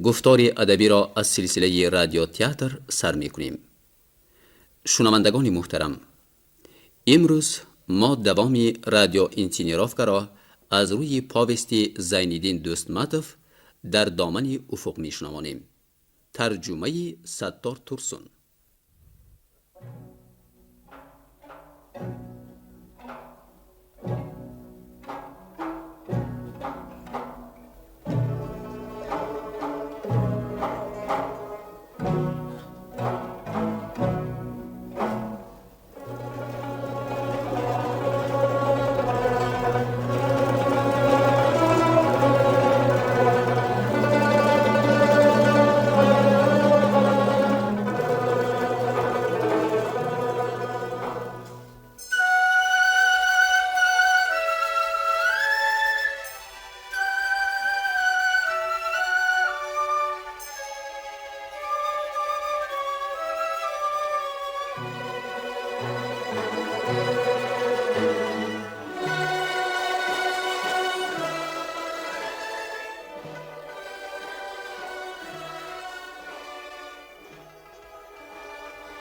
گفتاری ادبی را از سلسله رادیو تئاتر سر می‌کنیم. شنوندگان محترم، امروز ما دوامی رادیو اینتینیروفکا را از روی پاوستی زینالدین دوستماتوف در دامن افق میشنوانیم. ترجمه ستار تورسون.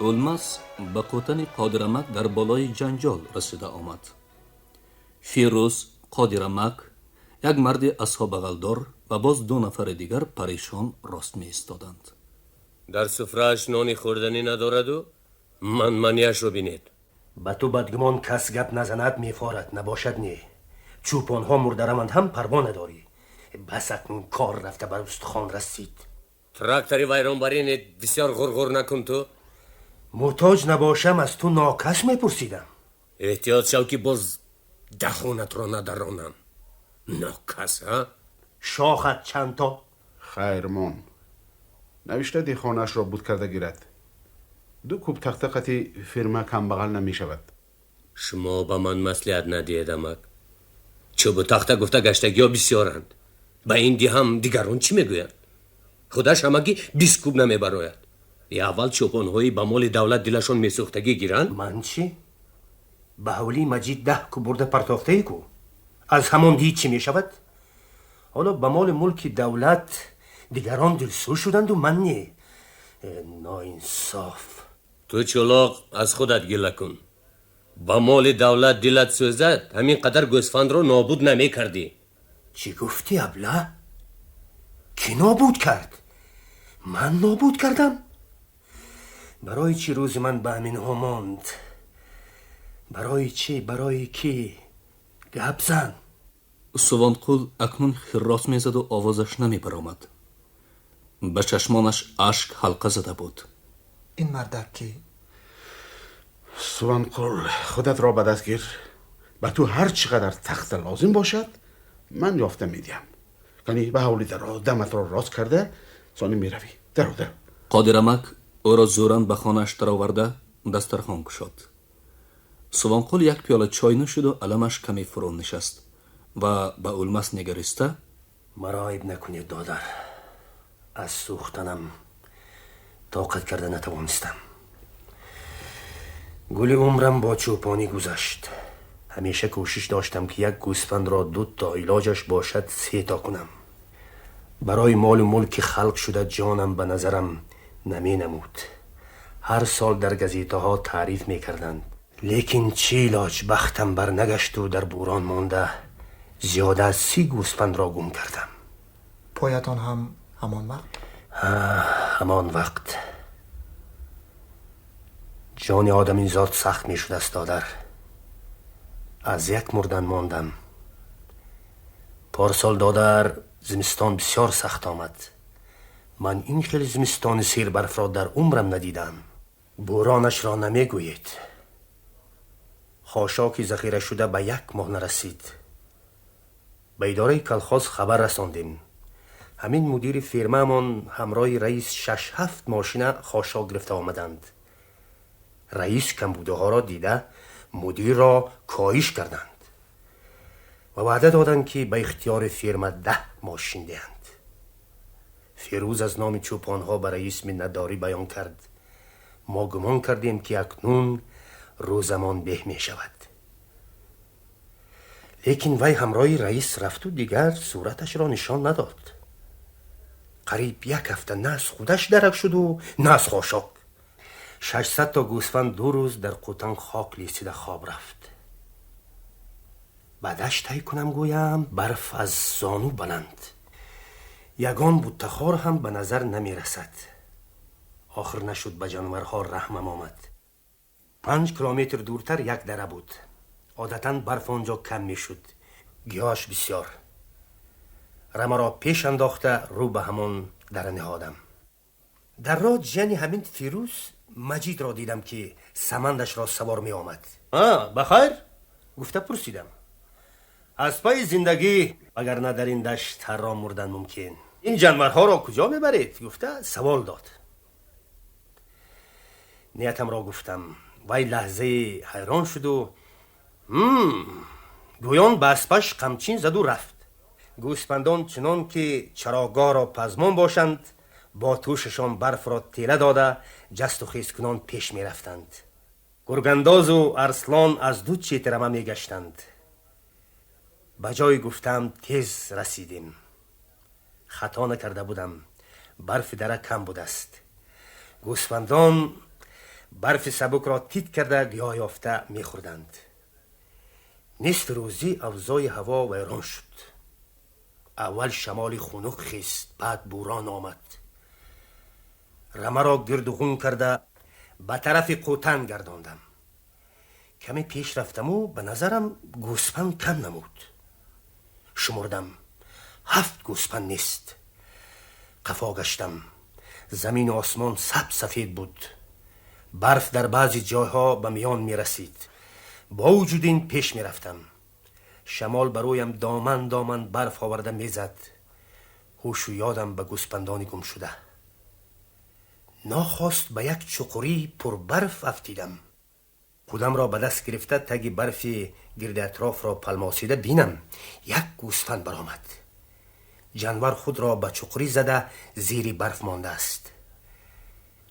اولماس به قوتن قادرمک در بالای جنجال رسیده آمد. فیروز، قادرمک، یک مرد اصحاب بغلدار و باز دو نفر دیگر پریشان راست می ایستادند. در سفره‌اش نانی خوردنی ندارد و منیش رو بینید. به تو بدگمان کس گپ نزند میفارد، نباشد نی. چوپانها مردرمند هم پروا نداری. بس اکنون کار رفته بر استخوان رسید. تراکتری ویرانبری بسیار غرغر نکن تو. محتاج نباشم از تو ناکس میپرسیدم. احتیاط شو که باز دهانت را ندرانم. ناکس ها؟ شاخت چند تا؟ خیرمان نوشته دی خانهش را بود کرده گیرد. دو کوب تختقتی فرما کم بغل نمی شود. شما با من مصلحت ندیدمک. چوب تخته گفته گشتگی ها بسیارند. با این دی هم دیگران چی میگویند؟ خودش همگی 20 کوب نمی براید. یا اول چوپانهایی با مال دولت دلشون میسوختگی گیرند؟ من چی؟ به حولی مجید 10 کوب برده پرتافته ای کو. از همان دی چی میشود؟ حالا به مال ملک دولت دیگران دلسوز شدند و من نی. ناانصاف. تو چلاق از خودت گله کن. با مال دولت دلت سوزد همین قدر گوسفند رو نابود نمی کردی. چی گفتی ابله؟ کی نابود کرد؟ من نابود کردم؟ برای چی روز من به همین ها ماند؟ برای چی؟ برای کی؟ گپ زن. سوانقول اکنون خراس میزد و آوازش نمی برآمد. به چشمانش اشک حلقه زده بود. این مردک کی؟ سوانقول خودت را به دست گیر. به تو هر چقدر تخت لازم باشد من یافته میدیم. یعنی به حولی در دمت را راست کرده سانی میروی. درو. قادرمک او را زوران به خانه‌اش درآورده دسترخوان گشاد. سوانقول یک پیاله چای نوشید و علمش کمی فرو نشست و به اولماس نگریسته: مرا عیب نکنید دادر. از سوختنم طاقت کرده نتوانستم. گل عمرم با چوپانی گذشت. همیشه کوشش داشتم که یک گوسفند را 2 تا علاجش باشد 3 تا کنم. برای مال و ملک خلق شده جانم به نظرم نمی نمود. هر سال در گزیته ها تعریف می کردند. لیکن چی علاج بختم بر نگشت و در بوران مانده زیاده از 30 گوسفند را گم کردم. پایتان هم همان وقت؟ همان وقت. جان آدم این ذات سخت می شده است دادر. از یک مردن ماندم. پارسال دادر زمستان بسیار سخت آمد. من این خیلی زمستان سیر برف را در عمرم ندیدم. بورانش را نمی گوید. خاشاکی ذخیره شده به 1 ماه نرسید. به اداره کلخاز خبر رساندیم. همین مدیر فیرمه من همراه رئیس 6-7 ماشین خاشاک گرفته آمدند. رئیس کمبوده ها را دیده مدیر را کاهش کردند و وعده دادند که به اختیار فیرمه 10 ماشین دهند. فیروز از نام چوپان ها به رئیس منتداری بیان کرد. ما گمان کردیم که اکنون روزمان به می شود. لیکن وی همراه رئیس رفت و دیگر صورتش را نشان نداد. قریب 1 هفته نه از خودش درک شد و نه از خاشاک. 600 تا گوسفند 2 روز در قوتان خاک لیسیده خواب رفت. بعدش طی کنم گویم برف از زانو بلند. یگان بوتخار هم به نظر نمی رسد. آخر نشد به جانورها رحمم آمد. 5 کیلومتر دورتر یک دره بود. عادتاً برف آنجا کم می شد. گیاهش بسیار. رمه را پیش انداخته رو به همون دره نهادم. در راه جنی همین فیروز مجید را دیدم که سمندش را سوار می آمد. بخیر؟ گفته پرسیدم. از پای زندگی اگر نه در این دشت هر را مردن ممکن. این جانورها را کجا میبرید؟ گفته سوال داد. نیتم را گفتم. وای لحظه حیران شد و گویان به اسبش قمچین زد و رفت. گوسفندان چنان که چراگاه را پزمان باشند با توششان برف را تیله داده جست و خیز کنان پیش می رفتند. گرگنداز و ارسلان از دو چیترمه می گشتند. بجای گفتم تیز رسیدیم. خطا نکرده بودم. برف دره کم بود است. گوسفندان برف سبک را تیت کرده گیاه یافته می خوردند. نصف روزی اوضاع هوا ویران شد. اول شمال خنک خیست، بعد بوران آمد. رمه را گرد و خون کرده به طرف قوتن گرداندم. کمی پیش رفتم و به نظرم گوسفند کم نمود. شمردم 7 گوسفند نیست. قفا گشتم. زمین و آسمان سفید بود. برف در بعضی جایها به میان می رسید. با وجود این پیش می رفتم. شمال برویم دامن برف آورده می زد. هوش و یادم به گوسفندانی گم شده. ناخواست به یک چقری پر برف افتیدم. خودم را به دست گرفته تگ برفی گرد اطراف را پلماسیده بینم یک گوسفند برآمد. جانور خود را به چقری زده زیر برف مانده است.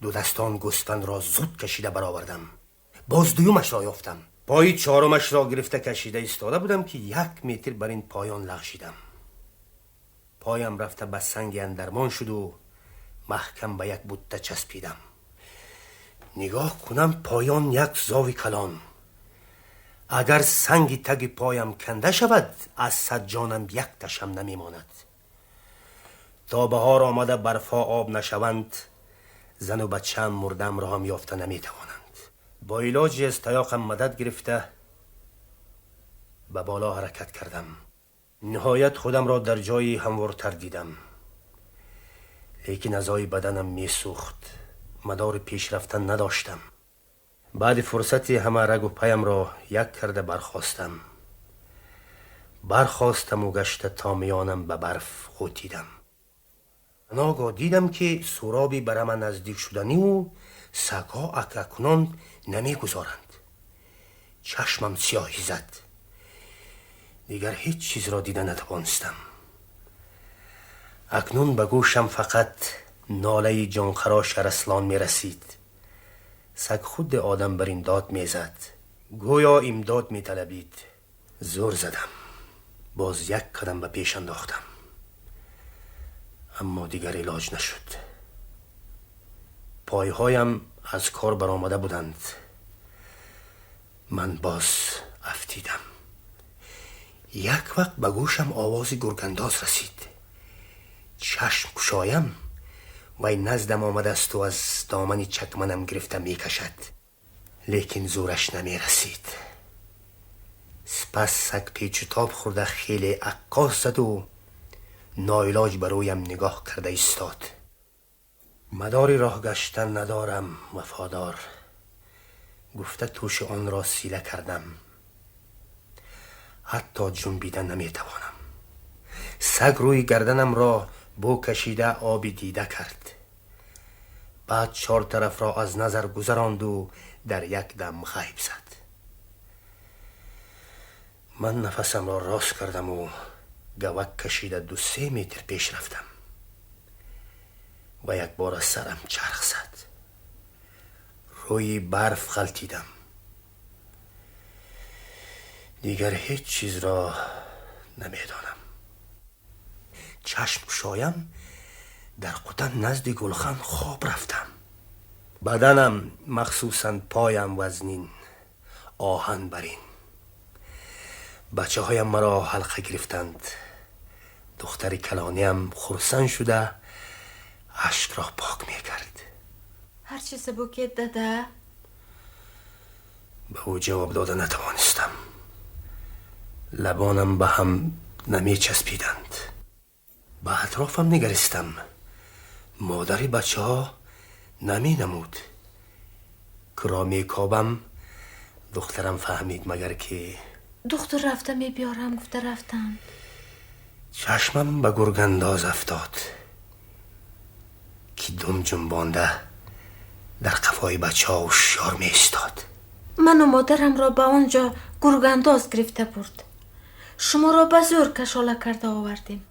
دو دستان گوسفند را زود کشیده برآوردم. باز دویمش را یافتم. پای چهارمش را گرفته کشیده ایستاده بودم که 1 متر بر این پایان لغزیدم. پایم رفته به سنگ اندرمان شد و محکم به یک بوته چسبیدم. نگاه کنم پایان یک زاوی کلان. اگر سنگ تگ پایم کنده شود از 100 جانم 1 تشم نمی ماند. تا بهار آمده برفا آب نشوند زن و بچه‌ام مردم را هم یافته نمی توانند. با علاجی از تیاقم مدد گرفته به بالا حرکت کردم. نهایت خودم را در جایی هموارتر دیدم. لیکن اعضای بدنم می سوخت. مدار پیش رفتن نداشتم. بعد فرصتی همه رگ و پایم را یک کرده برخاستم و گشته تا میانم به برف غوطیدم. ناگاه دیدم که سرابی بر من نزدیک شدنی و سگ‌ها اکنون نمی گذارند. چشمم سیاهی زد. دیگر هیچ چیز را دیده نتوانستم. اکنون به گوشم فقط ناله جانخراش ارسلان می رسید. سگ خود آدم بر این داد می زد. گویا امداد می طلبید. زور زدم. باز 1 قدم به پیش انداختم. اما دیگر علاج نشد. پایهایم از کار برآمده بودند. من باز افتیدم. یک وقت به گوشم آواز گرگنداز رسید. چشم گشایم وی نزدم آمده است و از دامن چکمنم گرفته می کشد. لیکن زورش نمی رسید. سپس سگ پیچ و تاب خورده خیلی عکاس زد و ناعلاج برویم نگاه کرده ایستاد. مداری راه گشتن ندارم وفادار. گفته توش آن را سیله کردم. حتی جنبیدن نمی توانم. سگ روی گردنم را بو کشیده آبی دیده کرد. بعد 4 طرف را از نظر گذراند و در یک دم غیب زد. من نفسم را راست کردم و گوک کشیده 2-3 متر پیش رفتم و یک بار از سرم چرخ زد. روی برف غلتیدم. دیگر هیچ چیز را نمیدانم. چشم گشایم در قطن نزد گلخن خواب رفتم. بدنم مخصوصا پایم وزنین، آهن برین. بچه هایم مرا حلقه گرفتند. دختر کلانیم خرسن شده اشک را پاک می کرد. هر چی سبوکت داده؟ به او جواب داده نتوانستم. لبانم به هم نمی چسبیدند. به اطرافم نگریستم. مادر بچه ها نمی نمود. کرامی کابم دخترم فهمید مگر که دختر رفته می بیارم. گفته رفتن. چشمم به گرگنداز افتاد که دم جنبانده در قفای بچه ها هوشیار می ایستاد. من و مادرم را به آنجا گرگنداز گرفته برد. شما را به زور کشاله کرده آوردیم.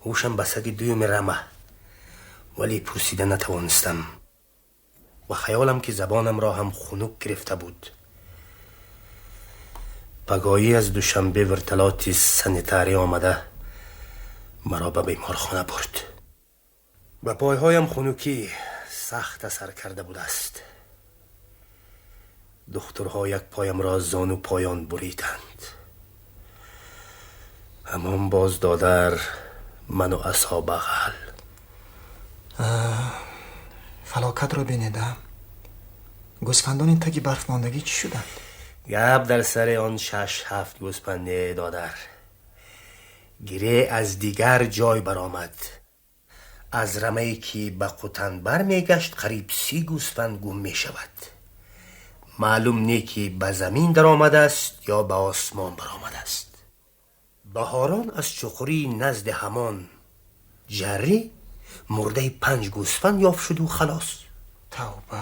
هوشم به سگ دویم رمه، ولی پرسیده نتوانستم و خیالم که زبانم را هم خنک گرفته بود. پگاهی از دوشنبه ورتلاتی سنیتاری آمده مرا به بیمارخانه برد. به پایهایم خنکی سخت اثر کرده بود است. دکترها یک پایم را زانو پایان بریدند. همان باز دادر من و عصا بغل. فلاکت را بینیدم. گوسفندان این تگی برف ماندگی چی شدند؟ گپ در سر آن 6-7 گوسفند دادر. گره از دیگر جای برآمد. از رمه‌ای که به قطن بر می گشت قریب 30 گوسفند گم می شود. معلوم نی که به زمین در آمده است یا به آسمان برآمده است. بهاران از چخوری نزد همان جری مرده 5 گوسفند یافت شد و خلاص. توبه،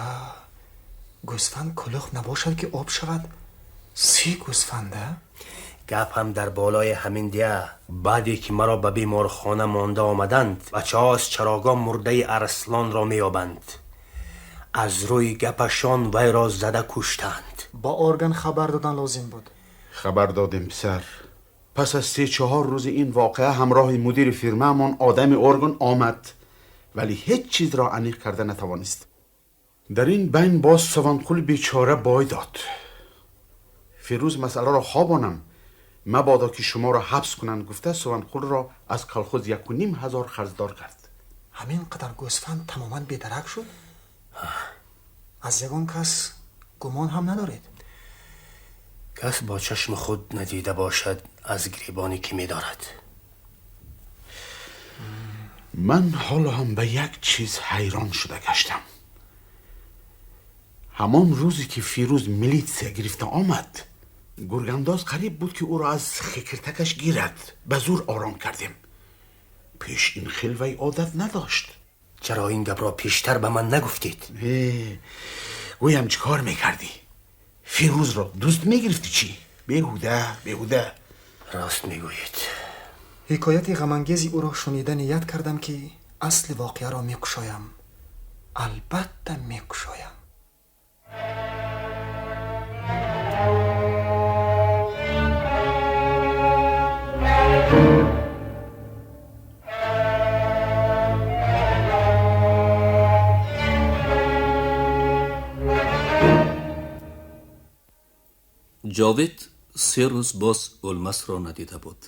گوسفند کلوخ نباشد که آب شود؟ 30 گوسفنده؟ گپ هم در بالای همین دیه. بعدی که مرا به بیمارخانه مانده آمدند، بچه ها از چراگاه مرده ارسلان را میابند. از روی گپشان وی را زده کشتند. با ارگن خبر دادن لازم بود. خبر دادیم پسر. پس از 3-4 روز این واقعه همراه مدیر فیرمه‌مان آدم ارگن آمد، ولی هیچ چیز را عمیق کرده نتوانست. در این بین باز سوانقول بیچاره بای داد. فیروز مسئله را خوابانم، مبادا که شما را حبس کنند گفته سوانقول را از کالخوز 1,500 خرجدار کرد. همین قدر گوسفند تماما بیدرک شد؟ از یگان کس گمان هم ندارید؟ کس با چشم خود ندیده باشد از گریبانی که می دارد. من حالا هم به یک چیز حیران شده گشتم. همان روزی که فیروز میلیتسیا گرفته آمد، گرگنداز قریب بود که او را از خکرتکش گیرد. به زور آرام کردیم. پیش این خلوی عادت نداشت. چرا این گپ را پیشتر به من نگفتید؟ گویم چی کار میکردی؟ فیروز را دوست میگرفتی چی؟ بیهوده. راست میگویید. حکایت غمانگیزی او را شنیده نیت کردم که اصل واقعه را میکشایم. البته میکشایم. جاوید 3 روز باز اولمس را ندیده بود.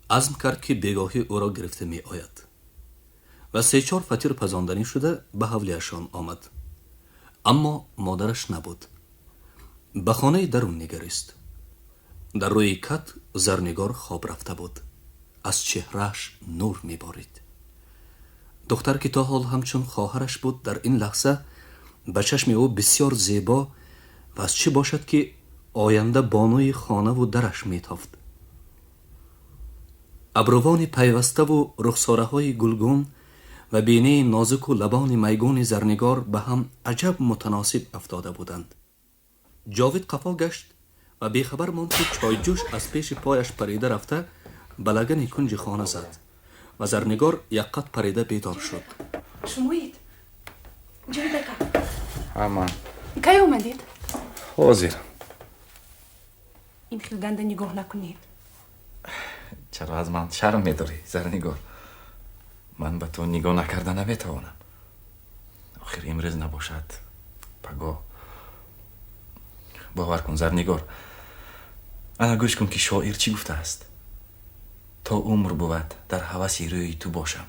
عزم کرد که بیگاهی او را گرفته می آید و 3-4 فطیر پزاندنی شده به حولیشان آمد. اما مادرش نبود. به خانه درون نگریست. در روی کت زرنگار خواب رفته بود. از چهرهش نور می بارید. دختر که تا حال همچون خواهرش بود در این لحظه به چشم او بسیار زیبا و از چه باشد که آینده بانوی خانه و درش می تافت. ابروان پیوسته و رخساره های گلگون و بینه نازک و لبان میگون زرنگار به هم عجب متناسب افتاده بودند. جاوید قفا گشت و بیخبر ماند که چایجوش از پیش پایش پریده رفته به لگن کنج خانه زد و زرنگار یک قد پریده بیدار شد. شموید جایی دکا امان کی اومدید؟ حاضر. این خیلی گنده نگاه نکنید. چرا از من شرم میداری زرنگار؟ من به تو نگاه نکرده نمیتوانم. آخر امروز نباشد پگاه. باور کن زرنگار، انا گوش کن که شاعر چی گفته است. تا عمر بود در هوس روی تو باشم،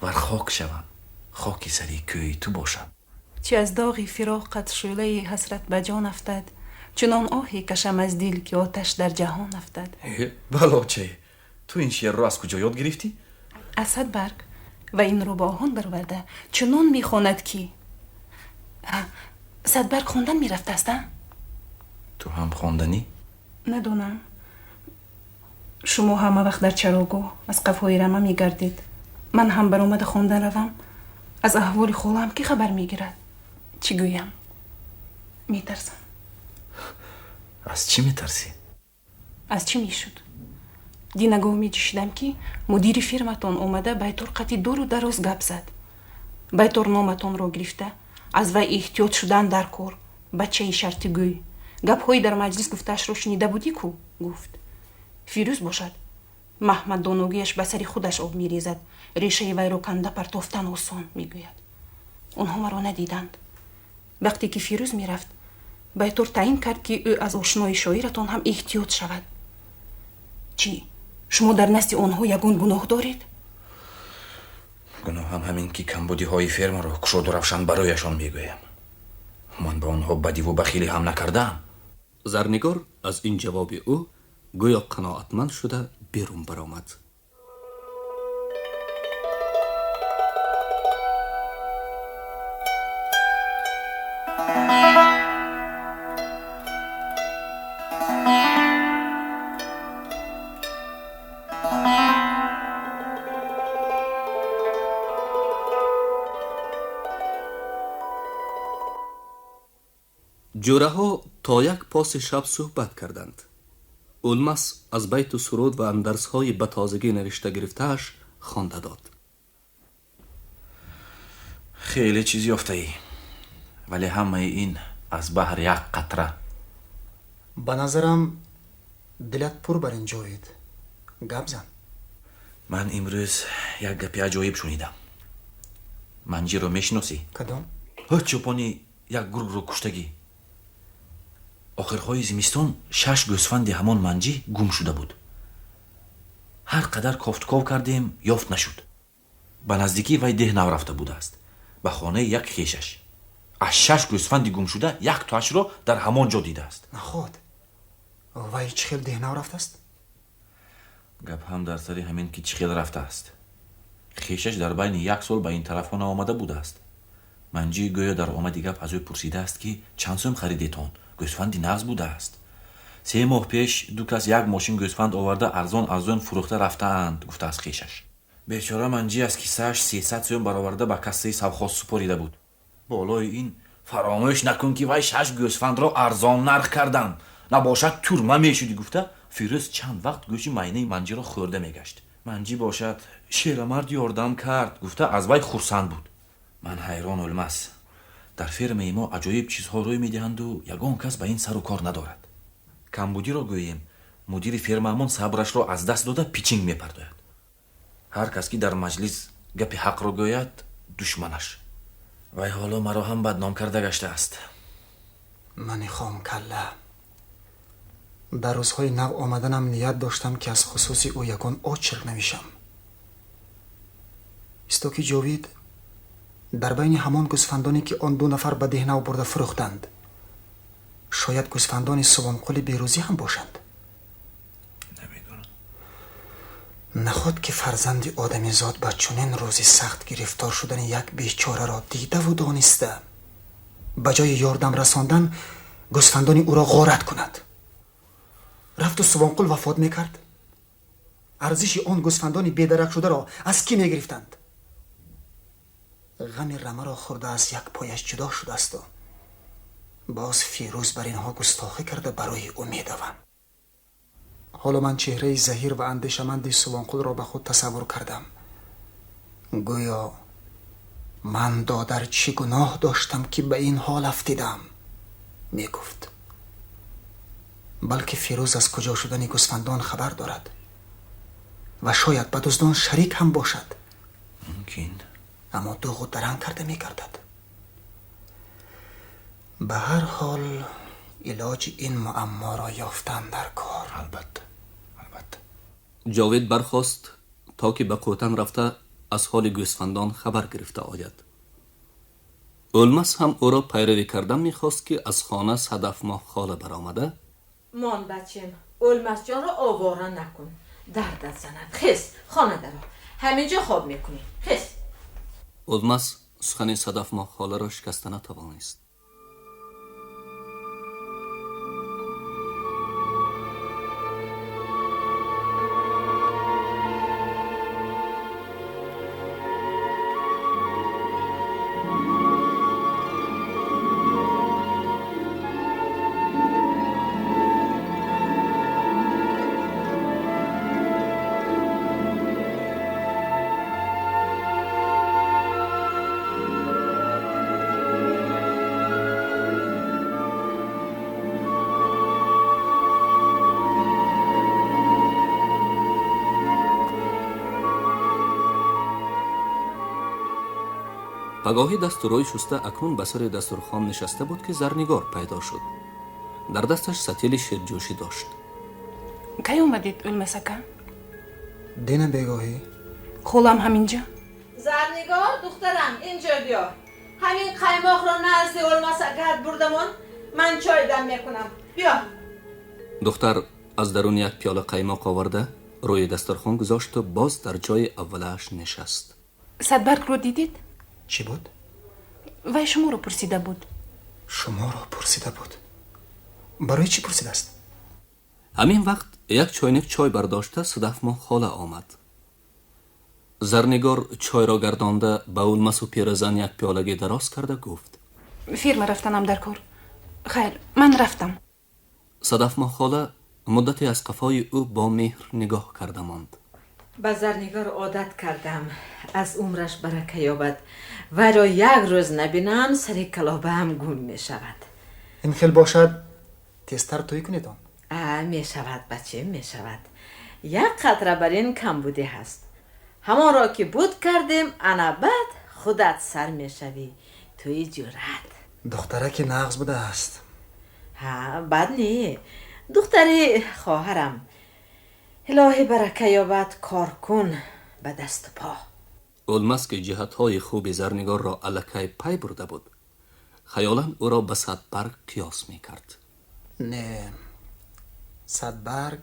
ور خاک شوم خاکی سری کوی تو باشم. چی از داغی فراقت شعله حسرت به جان افتد، چنان آهی کشم از دل که آتش در جهان افتد. بلا چه؟ تو این شعر رو از کجا یاد گرفتی؟ از صدبرگ و این رو با آهن برورده چنان میخواند که صدبرگ خوندن میرفته است. تو هم خواندنی؟ ندونم. شما همه وقت در چراگاه از قفای رمه میگردید، من هم برآمد خواندن روم. از احوال خالم کی خبر میگیرد؟ چی گویم؟ میترسم. از چی میترسی؟ از چی میشد؟ دینگاه میجوشیدم که مدیر فیرمتان اومده بیتور قطی دور و دراز گپ زد. بیتور نامتان رو گرفته از وی احتیاط شدن در کار، بچه شرطی گوی. گپ های در مجلس گفتش رو شنیده بودی کو؟ گفت فیروز باشد. محمد دانوگیش به سری خودش آب میریزد، ریشه وی رو کنده پرتافتن آسان میگوید. اونها مرا ندیدند. وقتی که فیروز میرفت بیتور تعیین کرد که او از آشنای شاعرتان هم احتیاط شود. چی؟ شما در نزد آنها یگان گناه دارید؟ گناه هم همین که کمبودی های فرما رو کشود و روشن برایشان میگویم. من به آنها بدی و بخیلی هم نکردم. زرنگار از این جواب او گویا قناعتمند شده بیرون برآمد. جوره ها تا یک پاس شب صحبت کردند. اولمس از بیت و سرود و اندرس های به تازگی نوشته گرفتهش خوانده داد. خیلی چیز یافته ای، ولی همه این از بحر یک قطره. به نظرم دلت پر بر این جاوید. گپ زن. من امروز یک گپی عجایب شنیدم. منجی رو میشناسی؟ کدام؟ چوپانی یک گرگ رو کشتگی. آخرهای زمستان 6 گوسفند همان منجی گم شده بود. هر قدر کافتکاو کردیم یافت نشد. به نزدیکی وی ده نو رفته بوده است، به خانه یک خیشش. از 6 گوسفند گم شده یک تاش رو در همان جا دیده است. نخود وی چه خیل ده نو رفته است؟ گپ هم در سری همین که چه خیل رفته است. خیشش در بین 1 سال به این طرف خانه آمده بوده است. منجی گویا در آمدی گپ از او پرسیده است که چند سوم خریدیتان؟ گوسفندی نغز بوده است. 3 ماه پیش 2 کس یک ماشین گوسفند آورده ارزان فروخته رفتند، گفته از خیشش. بیچاره منجی از کیسه‌اش 300 سوم برآورده به کاسه سوخاز سپریده بود. بالای این فراموش نکن که وی 6 گوسفند را ارزان نرخ کردند، نباشد تورمه میشدی، گفته. فیروز چند وقت گوشی معنی منجی را خورده میگشت. منجی باشد شیرمرد یاردم کرد، گفته از وی خرسند بود. من حیران اولمس. در فرم ما عجایب چیزها روی میدهند و یگان کس به این سر و کار ندارد. کمبودی را گوییم مدیر فرممون صبرش را از دست داده پیچینگ میپرداید. هر کس که در مجلس گپ حق را گوید دشمنش. وی حالا مرا هم بدنام کرده گشته است. من خام کله. در روزهای نو آمدنم نیت داشتم که از خصوصی او یگان عاشق نمیشم. استا که جاوید در بین همان گوسفندانی که آن 2 نفر به دهنه برده فروختند، شاید گوسفندان سوانقل بیروزی هم باشند. نمیدونم. نخود که فرزند آدمی زاد به چنین روزی سخت گرفتار شدن یک بیچاره را دیده و دانسته، به جای یاردم رساندن گوسفندان او را غارت کند. رفت و سوانقل وفات میکرد. ارزش آن گوسفندان بیدرک شده را از کی میگرفتند؟ غم رمه را خورده از یک پایش جدا شده است و باز فیروز بر اینها گستاخی کرده برای او میدوم. حالا من چهره زهیر و اندیشمند سوانقل را به خود تصور کردم. گویا من دادر چی گناه داشتم که به این حال افتیدم، میگفت. بلکه فیروز از کجا شدن گوسفندان خبر دارد و شاید به دزدان شریک هم باشد. مشکین؟ اما دوغ و درنگ کرده می گردد. به هر حال علاج این معما را یافتن در کار. البته. جاوید برخاست تا که به کوتن رفته از حال گوسفندان خبر گرفته آید. اولمس هم او را پیروی کردن میخواست که از خانه صدف ماه خاله برآمده. مان بچم، اولمس جان را آواره نکن، دردت زند. خیز خانه درو، همینجا خواب میکنی. خیز. اولمس سخن صدف ماه خاله را شکسته نتوانست. پگاهی دست و روی شسته اکنون به سر دسترخوان نشسته بود که زرنگار پیدا شد. در دستش ستیل شیرجوشی داشت. کی اومدید اولمس اکا؟ دین بگاهی. خولم همینجا. زرنگار دخترم اینجا بیا. همین قیماق را نزد اولمس اکا بردمون، من چای دم میکنم. بیا. دختر از درون یک پیاله قیماق آورده روی دسترخوان گذاشت و باز در جای اولش نشست. صدبرگ رو دیدید؟ چی بود؟ وی شما رو پرسیده بود. شما را پرسیده بود؟ برای چی پرسیده است؟ همین وقت یک چاینک چای برداشته صدف ماه خاله آمد. زرنگار چای را گردانده به اولمس و پیرزن یک پیالگی دراز کرده گفت: فیرما رفتنم در کار. خیر، من رفتم. صدف ماه خاله مدتی از قفای او با مهر نگاه کرده ماند. به زرنگار عادت کردم از عمرش برکه یابد و را یک روز نبینم سر کلابه هم گون می شود. این خیل باشد تیزتر توی کنید آن. می شود بچه، می شود. یک قطره بر این کم بوده هست. همان را که بود کردیم انا بعد خودت سر می شوی توی جورت. دختره که نغز بوده است. بد نی. دختری خواهرم. الهی برکه یابد، کار کن به دست و پا. اولمس که جهتهای خوب زرنگار را الکی پی برده بود، خیالاً او را به صدبرگ قیاس می کرد. نه، صدبرگ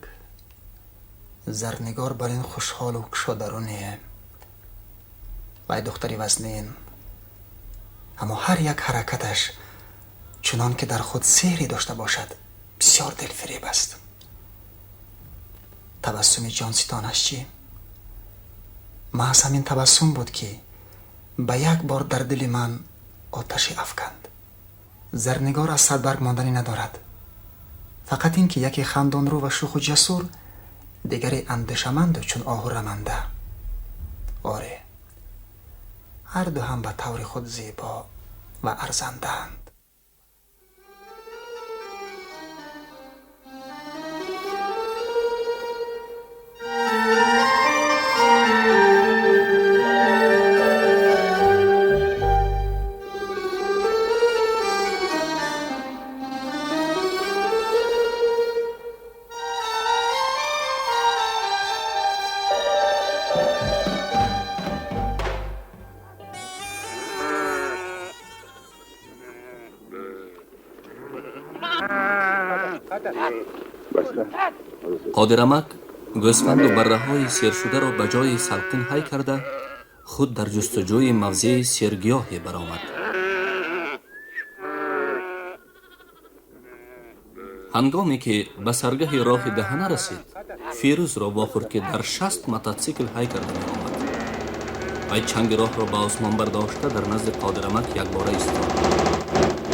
زرنگار بر این خوشحال و کشادرونه. وای دختری وزنین، اما هر یک حرکتش چنان که در خود سحری داشته باشد بسیار دلفریب است. تبسم جانستانش چی؟ محض همین تبسم بود که به یک بار در دل من آتشی افکند. زرنگار از صدبرگ ماندنی ندارد، فقط این که یکی خندان رو و شوخ و جسور، دیگری اندشمند و چون آهو رمنده. آره، هر دو هم به طور خود زیبا و ارزندند. قادرمک گوسفند و بره های سیر شده را به جای سلقین حی کرده خود در جستجوی موضع سیرگیاهی برآمد. هنگامی که به سرگه راه دهنه رسید، فیروز را واخورد که در 60 موتورسیکل حی کرده می آمد. وی چنگ راه را به آسمان برداشته در نزد قادرمک یک باره ایستاد.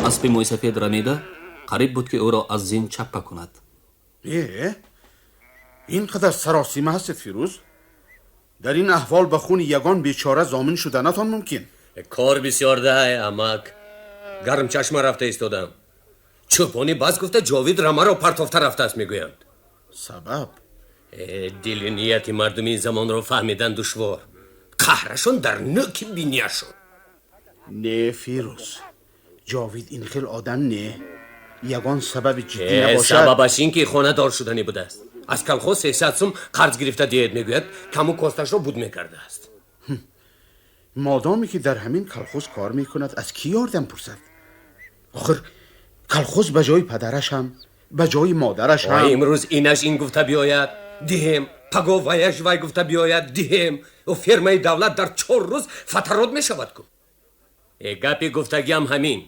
اسب موسفید رمیده قریب بود که او را از زین چپه کند. اینقدر سراسیمه هست فیروز؟ در این احوال به خون یگان بیچاره ضامن شدنتان ممکن؟ کار بسیار ده امک. گرم چشم رفته ایستادم. چوپانی باز گفته جاوید رما را پرتافته رفته است میگویند. سبب؟ دل نیت مردم این زمان را فهمیدن دشوار. قهرشون در نوک بینیشون. نه فیروز، جاوید این خیل آدم نه. یگان سبب جدی نباشد. سببش این که خانه دار شدنی بوده است. از کلخوز 300 سوم قرض گرفته دیت میگوید کمو کاستش را بود میکرده است. مادامی که در همین کلخوز کار میکند از کی یاردم پرسد؟ آخر کلخوز به جای پدرش هم به جای مادرش هم. امروز اینش این گفته بیاید دیم، پگو ویش وی گفته بیاید دیم و فرمای دولت در 4 روز فترات میشود کن. گپی گفتگی هم همین.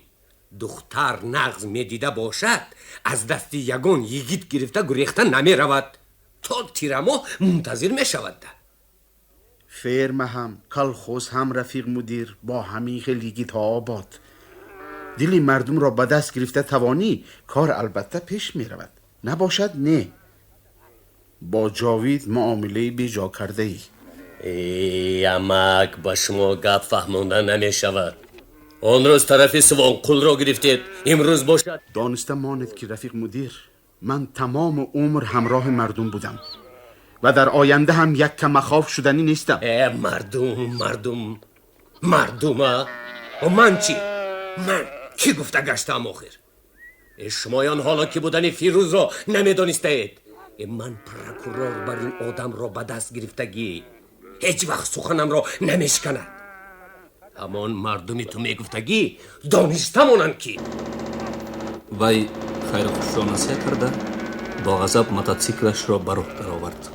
دختر نغز میدیده باشد از دست یگان یگیت گرفته گریخته نمی رود تا تیرما منتظر می شود. فرم هم کلخوز هم رفیق مدیر با همین خیلی تا آباد. دلی مردم را به دست گرفته توانی کار البته پیش می رود. نباشد نه. با جاوید معامله بیجا کرده ای. امک با شما گپ فهموندن نمی شود. آن روز طرف سوانقل را گرفتید امروز باشد. دانسته ماند که رفیق مدیر من تمام عمر همراه مردم بودم و در آینده هم یک کم مخاف شدنی نیستم. مردم و من چی؟ من کی گفته گشتم آخر؟ شمایان حالا که بودن فیروز را نمیدانسته اید. من پروکورور بر این آدم را به دست گرفتگی هیچ وقت سخنم را نمیشکند. همان مردمی تو میگفتگی دانستمونن کی. وی خیر خوش را نصیحت کرده با غضب موتورسیکلش را به راه درآورد.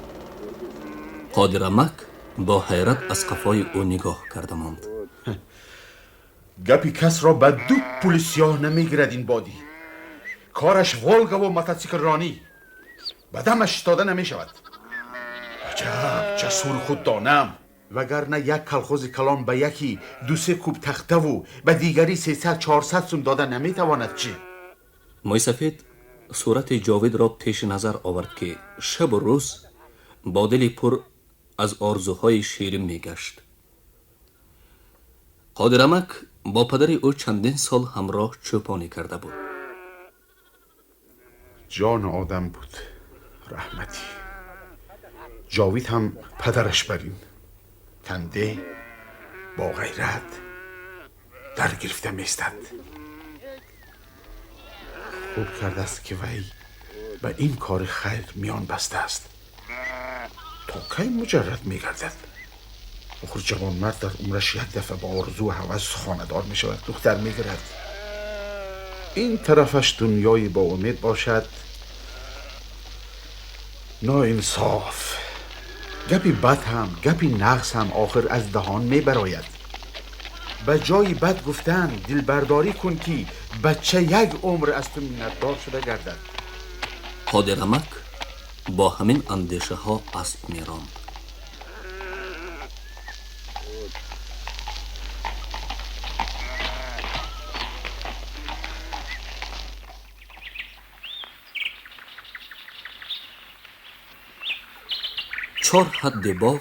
قادرمک با حیرت از قفای او نگاه کرده ماند. گپی کس را به دو پول سیاه نمیگیرد این بادی. کارش والگا و موتورسیکل رانی به دمش داده نمیشود. عجب جسور خود دانم. وگرنه یک کلخوز کلان به یکی 2-3 کوب تخته و به دیگری 300-400 سوم داده نمیتواند چی؟ مای سفید صورت جاوید را پیش نظر آورد که شب و روز با دلی پر از آرزوهای شیرین میگشت. قادرمک با پدر او چندین سال همراه چوپانی کرده بود. جان آدم بود رحمتی. جاوید هم پدرش برین کنده با غیرت در گرفته میستد. خوب کرده است که وی به این کار خیر میان بسته است. تا کی مجرد میگردد؟ آخر جوان مرد در عمرش یک دفعه با آرزو و هوس خاندار میشود دختر میگیرد. این طرفش دنیای با امید باشد. ناانصاف. گپی بد هم گپی نقص هم آخر از دهان میبراید. به جای بد گفتن دل برداری کن که بچه یک عمر از تو منتدار شده گردد. قادرمک با همین اندیشه ها اسب میراند. چهار حد باغ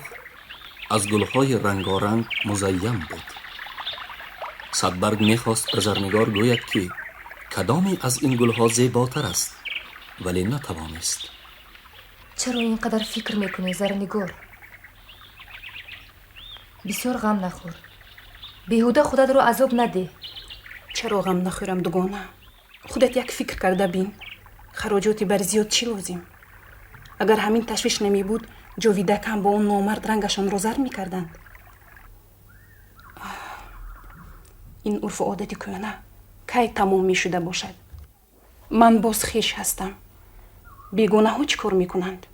از گلهای رنگارنگ مزین بود. صدبرگ میخواست به زرنگار گوید که کدامی از این گلها زیباتر است ولی نتوانست. چرا اینقدر فکر میکنی زرنگار؟ بسیار غم نخور. بیهوده خودت رو عذاب نده. چرا غم نخورم دوگانه؟ خودت یک فکر کرده بین. خراجاتی بر زیاد چی لازم؟ اگر همین تشویش نمی بود جاویدک هم با اون نامرد رنگشان رو زرد میکردند. این عرف و عادت کهنه کی تمام میشده باشد؟ من باز خویش هستم. بیگانه ها چی کار میکنند؟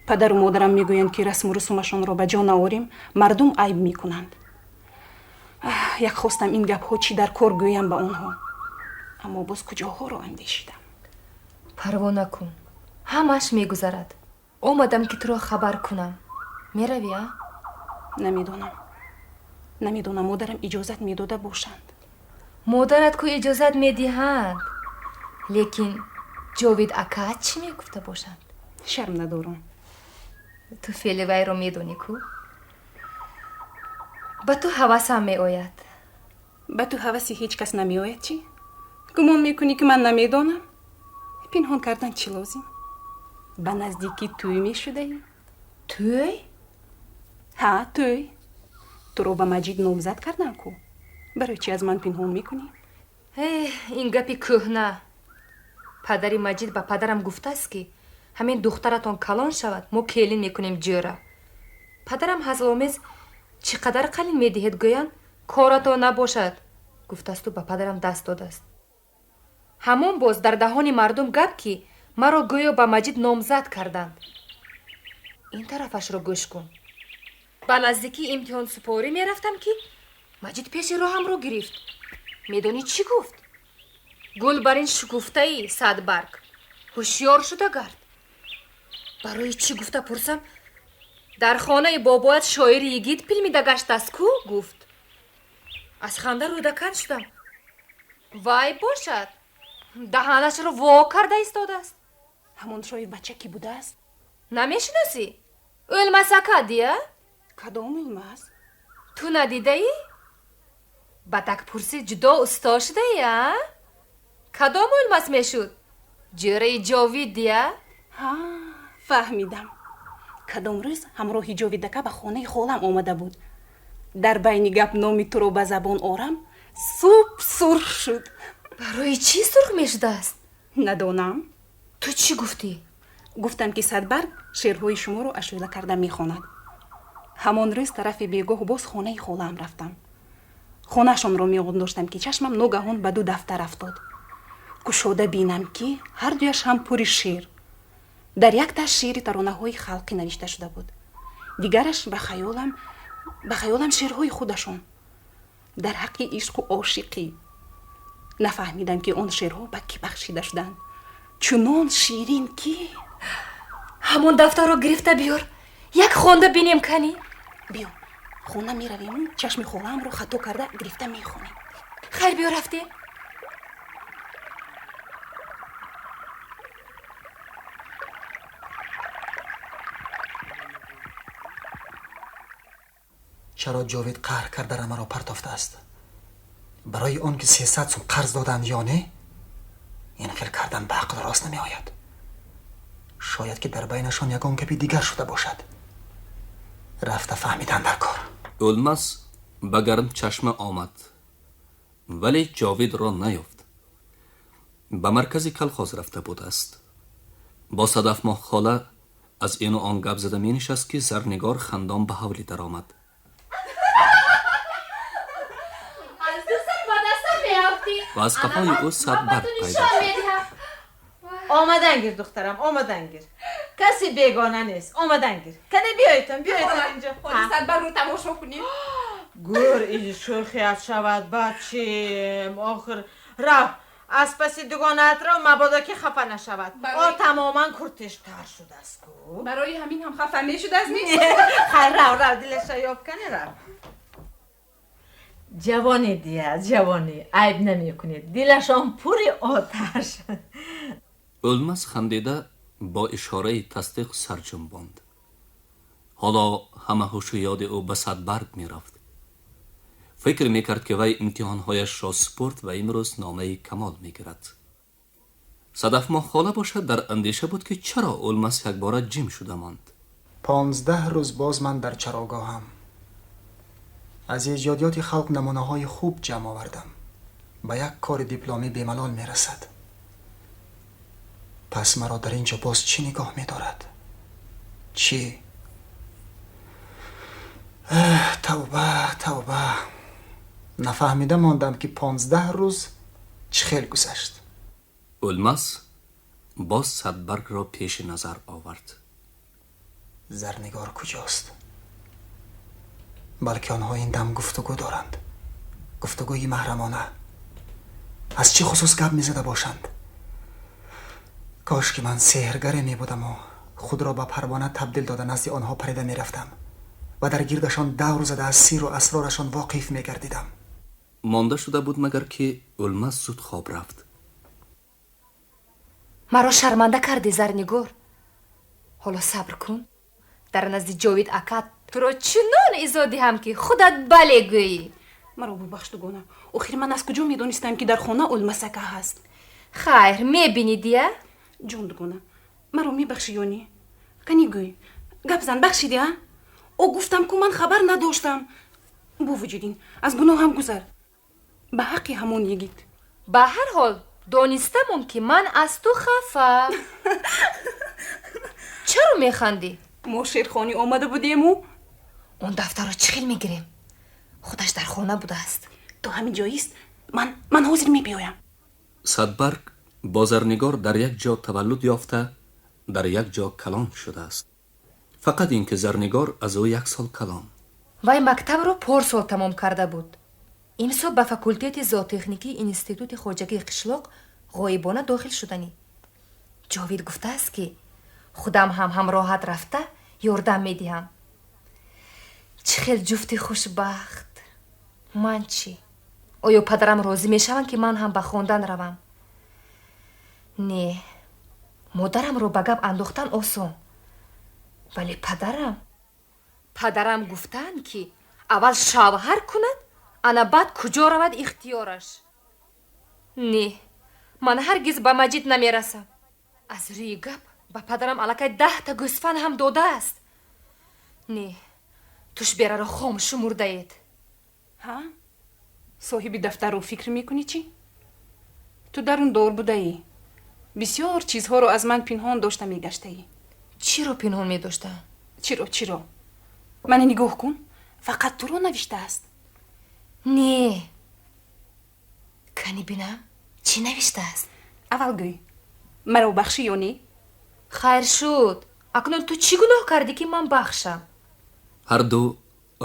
پدر و مادرم میگویند که رسم و رسومشان را به جا نآوریم مردم عیب میکنند. یک خواستم این گپ ها چی در کار گویم به آنها، اما باز کجاها را اندیشیدم. پروا نکن، همش میگذرد. آمدم که تو را خبر کنم. میروی؟ نمیدونم مادرم اجازت میداده باشند. مادرت کو اجازت میدهند، لیکن جاوید اکا چی میگفته باشند؟ شرم ندارم. تو فعل وی را میدونی کو؟ به تو حواسم میآید. به تو حواسی هیچ کس نمیآید چی؟ گمان میکنی که من نمیدانم؟ پنهان کردن چی لازم؟ به نزدیکی توی میشده ای؟ توی؟ ها توی. تو رو به مجید نامزد کردن کو؟ برای چی از من پنهان میکنی؟ این گپی کهنه. پدری مجید به پدرم گفته است که همین دخترتون کلان شود ما کلین میکنیم جوره. پدرم حزل‌آمیز چقدر قلیل میدهد گویند کارتو نباشد گفته است و به پدرم دست داده است. همون باز در دهان مردم گپ که مرا گویا به مجید نامزد کردند. این طرفش رو گوش کن. به نزدیکی امتحان سپاری میرفتم که مجید پیش راهم رو گرفت. میدونی چی گفت؟ گل بر این شکفته ای صدبرگ هوشیار شده گرد. برای چی گفته پرسم؟ در خانه بابایت شاعر یگید پیلمیده گشت است کو؟ گفت. از خنده رودکن شدم. وای باشد دهانش رو وا کرده ایستاده است. همون شاید بچه کی بوده است؟ نمیشناسی؟ علمسکه دیه؟ کدام علمس؟ تو ندیده ای؟ بدک پرسی جدا استا شده ای؟ کدام علمس میشود؟ جوره جاوید دیه؟ ها فهمیدم. کدام روز همراه جاویدکه به خانه خالم آمده بود. در بین گپ نامی تو رو به زبان آرم سوپ سرخ شد. برای چی سرخ میشده است؟ ندانم. تو چی گفتی؟ گفتم که صدبرگ شعرهای شما رو اشعله کرده میخواند. همان روز طرف بیگاه باز خانه خالم رفتم. خانهشان رو میگذاشتم که چشمم ناگهان به دو دفتر افتاد. گشوده بینم که هر دویش هم پوری شعر. در یک تا شعر ترانه‌های خلقی نوشته شده بود. دیگرش به خیالم شعرهای خودشون در حق عشق و عاشقی. نفهمیدم که اون شعرها به کی بخشیده شدند. چنان شیرین که همون دفتر رو گرفته بیار یک خونده بینیم کنی؟ بیا خونه میرویم چشم خالم رو خطا کرده گرفته میخونیم. خیر بیا رفتیم. چرا جاوید قهر کرده مرا پرتافته است؟ برای آن که 300 سوم قرض دادند یا نه؟ این خیل کردن به عقل راست نمی آید. شاید که در بینشان یگان گپی دیگر شده باشد. رفته فهمیدن در کار. اولمس به گرم چشم آمد ولی جاوید را نیافت. به مرکز کلخاز رفته بود است. با صدف ماه خاله از این و آن گپ زده می نشست که زرنگار خندان به حولی در آمد. و از قفای او صدبرگ پیدا شد. آمدن گیر دخترم آمدن گیر. کسی بیگانه نیست. آمدن گیر. کنه بیایتون اینجا. خودی صدبرگ رو تماشا کنیم. گور این شوخیت شود بچیم. آخر رفت از پسی دوگانت را مبادا که خفه نشود. تماما کرتش تر شده است. برای همین هم خفه میشد از نیست. خیر رو دلش را یاب کنه رو. جوانی دیگه جوانی عیب نمی کنید. دلشان پوری آتش. اولمس خندیده با اشاره تصدیق سر جنباند. حالا همه هوش و یاد او به صدبرگ می رفت. فکر می کرد که وی امتحانهایش را سپرد و امروز نامه کمال می گیرد. صدف ماه خاله باشد در اندیشه بود که چرا اولمس یک باره جیم شده ماند. 15 روز باز من در چراگاهم. از ایجادیات خلق نمونه های خوب جمع آوردم. به یک کار دیپلمی بیملال می رسد. پس مرا در اینجا باز چی نگاه می دارد؟ چی؟ توبه نفهمیده ماندم که 15 روز چه خیلی گذشت. اولمس باز صدبرگ را پیش نظر آورد. زرنگار کجاست؟ بلکه آنها این دم گفتگو دارند. گفتگوی محرمانه. از چه خصوص گپ می زده باشند؟ کاش که من سحرگری می بودم و خود را به پروانه تبدیل داده نزد آنها پریده می رفتم و در گردشان دور زده از سیر و اسرارشان واقف می گردیدم. مانده شده بود مگر که اولمس زود خواب رفت. مرا شرمنده کردی زرنگار. حالا صبر کن. در نزد جاوید اکا تو را چنان ایزادی هم که خودت بله گویی. مرا ببخش دوگانه. آخر من از کجا میدونستم که در خانه اولمسکه هست؟ خیر میبینی دیه؟ جون دوگانه مرا میبخشی یونی؟ کنی گوی گپ زن بخشیدی ها؟ او گفتم که من خبر نداشتم. бо вуҷудин аз гуноҳам гузар ба ҳаққи ҳамон йигит. ба ҳар ҳол донистамон ки ман аз ту хафа. чаро механдӣ? мо шерхонӣ омада будему. он дафтарро чӣ хел мегирем? худаш дар хона будааст. то ҳамин ҷоист, ман ҳозир мебиёям. садбарг бо зарнигор дар як ҷо таваллуд ёфта дар як ҷо калон шудааст. фақат ин ки зарнигор аз ӯ 1 сол калон. вай мактабро порсол тамом карда буд. имсо ба факултети зоотехникии институти хоҷагии қишлоқ ғоибона дохил шуданӣ. ҷовид гуфтааст ки худам ҳам ҳамроҳат рафта ёрдам медиҳам. чӣ хел ҷуфти хушбахт. ман чӣ? оё падарам розӣ мешаванд ки ман ҳам ба хондан равам? не, модарамро ба гап андохтан осон, вале падарам гуфтанд ки аввал шавҳар кунад, ана баъд куҷо равад ихтиёраш. не, ман ҳаргиз ба маҷид намерасам. аз рӯи гап ба падарам аллакай 10 та гӯсфанд ҳам додааст. не, туш бераро хом шумурдаед. ҳа? соҳиби дафтарро фикр мекунӣ чӣ? ту дар он дор будаӣ. бисёр чизҳоро аз ман пинҳон дошта мегаштаӣ. чиро пинҳон медоштам? чиро? мани нигоҳ кун, фақат туро навиштааст. не, кани бинам чӣ навиштааст? аввал гӯй, маро бахшӣ ё не? хайр шуд. акнун ту чӣ гуноҳ кардӣ ки ман бахшам? ҳарду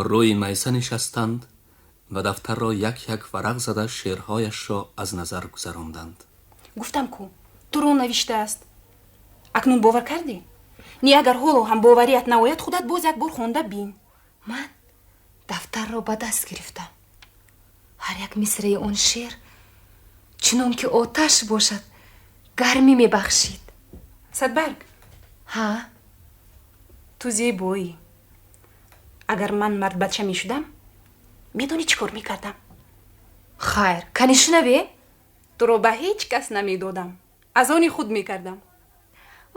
рӯи майса нишастанд ва дафтарро як варақ зада шеърҳояшро аз назар гузаронданд. гуфтам ку туро навиштааст. акнун бовар кардӣ? не агар ҳоло ҳам боварият наояд, худат боз як бор хонда бин. ман дафтарро ба даст гирифтам. ҳар як мисраи он шеър чунон ки оташ бошад гармӣ мебахшид. садбарг, ҳа? ту зебоӣ. агар ман мардбача мешудам, медонӣ чӣ кор мекардам? хайр, кани шунаве? туро ба ҳеҷ кас намедодам. аз они худ мекардам.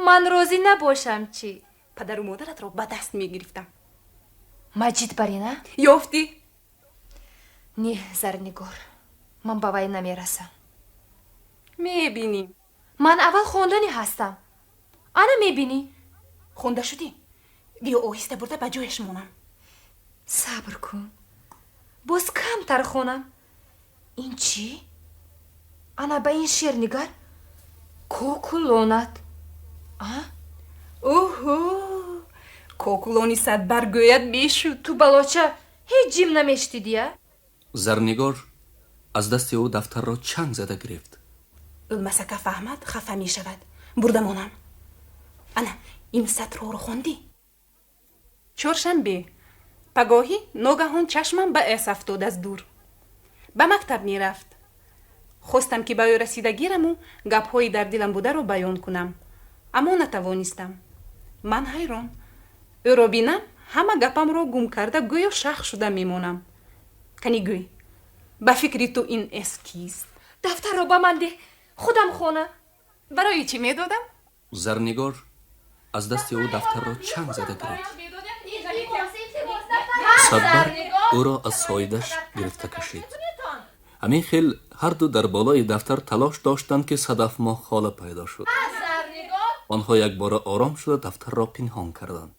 ман розӣ набошам чӣ? падару модаратро ба даст мегирифтам. маҷид барина? ёфтӣ? не, зарнигор, ман ба вай намерасам. мебинӣ. ман аввал хонданӣ ҳастам. ана мебинӣ? хонда шудӣ? биё оҳиста бурда ба ҷояш монам. сабр кун. боз камтар хонам. ин чӣ? ана ба ин шеър нигар. кокулонат. оҳо, кокулони садбарг гӯяд мешуд. ту балоча ҳеҷ ҷим намештидия? зарнигор аз дасти ӯ дафтарро чанг зада гирифт. улмасака фаҳмад хафа мешавад. бурда монам. ана ин сатрҳоро хондӣ? чоршанбе пагоҳӣ ногаҳон чашмам ба эс афтод аз дур. ба мактаб мерафт. хостам ки ба ӯ расидагираму гапҳои дар дилам бударо баён кунам, аммо натавонистам. ман ҳайрон. ӯро бинам, ҳама гапамро гум карда гӯё шах шуда мемонам. кани гӯй, ба фикри ту ин эс кист? дафтарро ба ман деҳ, худам хонам. барои чӣ медодам? зарнигор аз дасти ӯ дафтарро чанг зада гирифт. садбарг ӯро аз соидаш гирифта кашид. ҳамин хел ҳарду дар болои дафтар талош доштанд ки садафмоҳ хола пайдо шуд. онҳо якбора ором шуда дафтарро пинҳон карданд.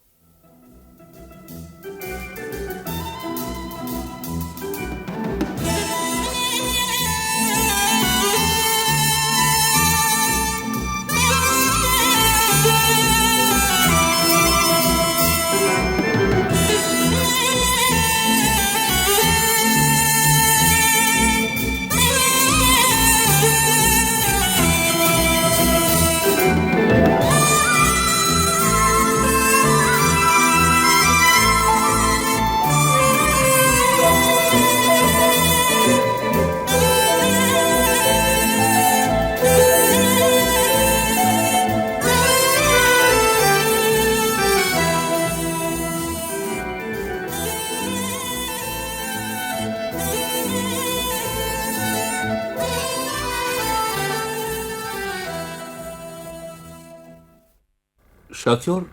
шафёр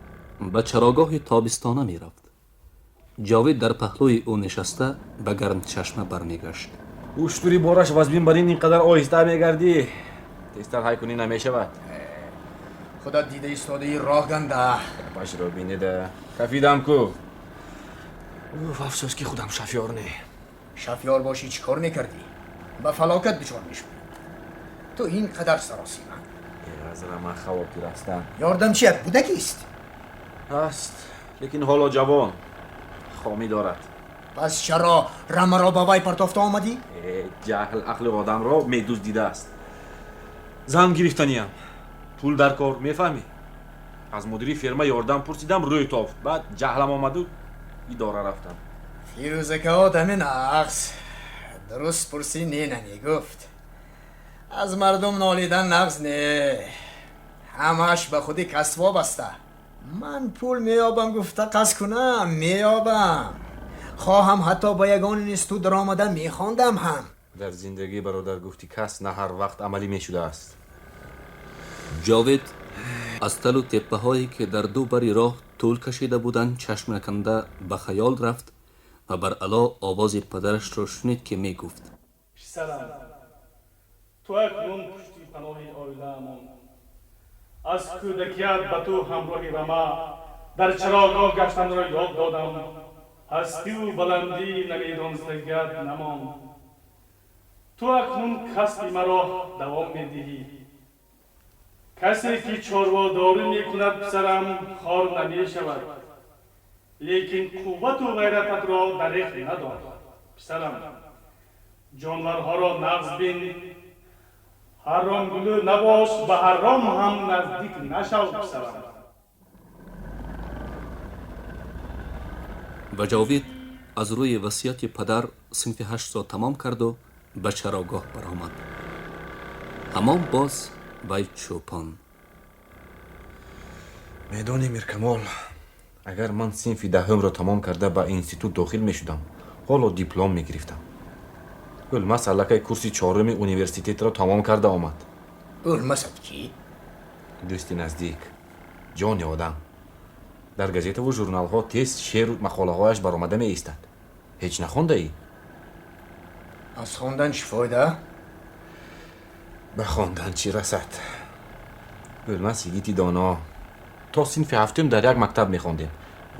ба чарогоҳи тобистона мерафт. جاوید در پهلوی او نشسته به گرم چشمه برمیگشت. اشتوری بارش وزبین بر اینقدر آهسته میگردی تیزتر های کنی نمیشود. خدا دیده ایستاده راه گنده. باش رو بینیده کفیدم کو. اوف افسوس که خودم شفیار نه. شفیار باشی چی کار میکردی؟ به فلاکت دچار میشدی. تو اینقدر سراسیمه. از من خوابگیر هستم. یاردم چی بودکی است؟ هست لیکن حالا جوان خامی دارد. پس چرا رمه را به وی پرتافته آمدی؟ جهل عقل آدم را میدوز دیده است. زن گرفتنیم پول در کار میفهمی. از مدیری فرما یاردم پرسیدم روی تافت بعد جهلم آمد و اداره رفتم. فیروزه که آدم نقص درست پرسی نه نمیگفت. از مردم نالیدن نقص نه، همش به خودی کسب وابسته. من پول میابم گفته قصد کنم میابم، خواهم حتی با یگان نیستو در آمده میخواندم هم. در زندگی برادر گفتی کس نه هر وقت عملی میشده است. جاوید از تل و تپه هایی که در دو بری راه طول کشیده بودند چشم نکنده به خیال رفت و بر علا آواز پدرش را شنید که می گفت پسرم، تو اکنون پشتی پناه آیله‌مان. از کودکیت به تو همراه رما در چراگاه گشتن را یاد دادم. هستی و بلندی نمیدانستگیت نماند. تو اکنون کسب مرا دوام میدهی. کسی که چارواداری میکند پسرم خوار نمیشود، لیکن قوت و غیرتت را دریغ ندار. پسرم، جانورها را نغز بین، حرام گلو نباش، به حرام هم نزدیک نشو. پسرم. و جاوید از روی وصیت پدر صنف 8 را تمام کرد و به چراگاه برآمد. همان باز وی چوپان. میدانی میرکمال، اگر من صنف 10 را تمام کرده به اینستیتوت داخل میشدم حالا دیپلم میگرفتم. اولمس الکه کورسی 4 اونیورسیتت را تمام کرده آمد. اولمس کی؟ دوستی نزدیک، جان آدم. در گازیتا و ژورنال ها تیز شعر و مقاله هایش برآمده می ایستد. هیچ نخوانده ای؟ از خواندن چی فایده؟ به خواندن چی رسد؟ اولمس یگیتی دانا. تا صنف 7 در یک مکتب می خواندیم.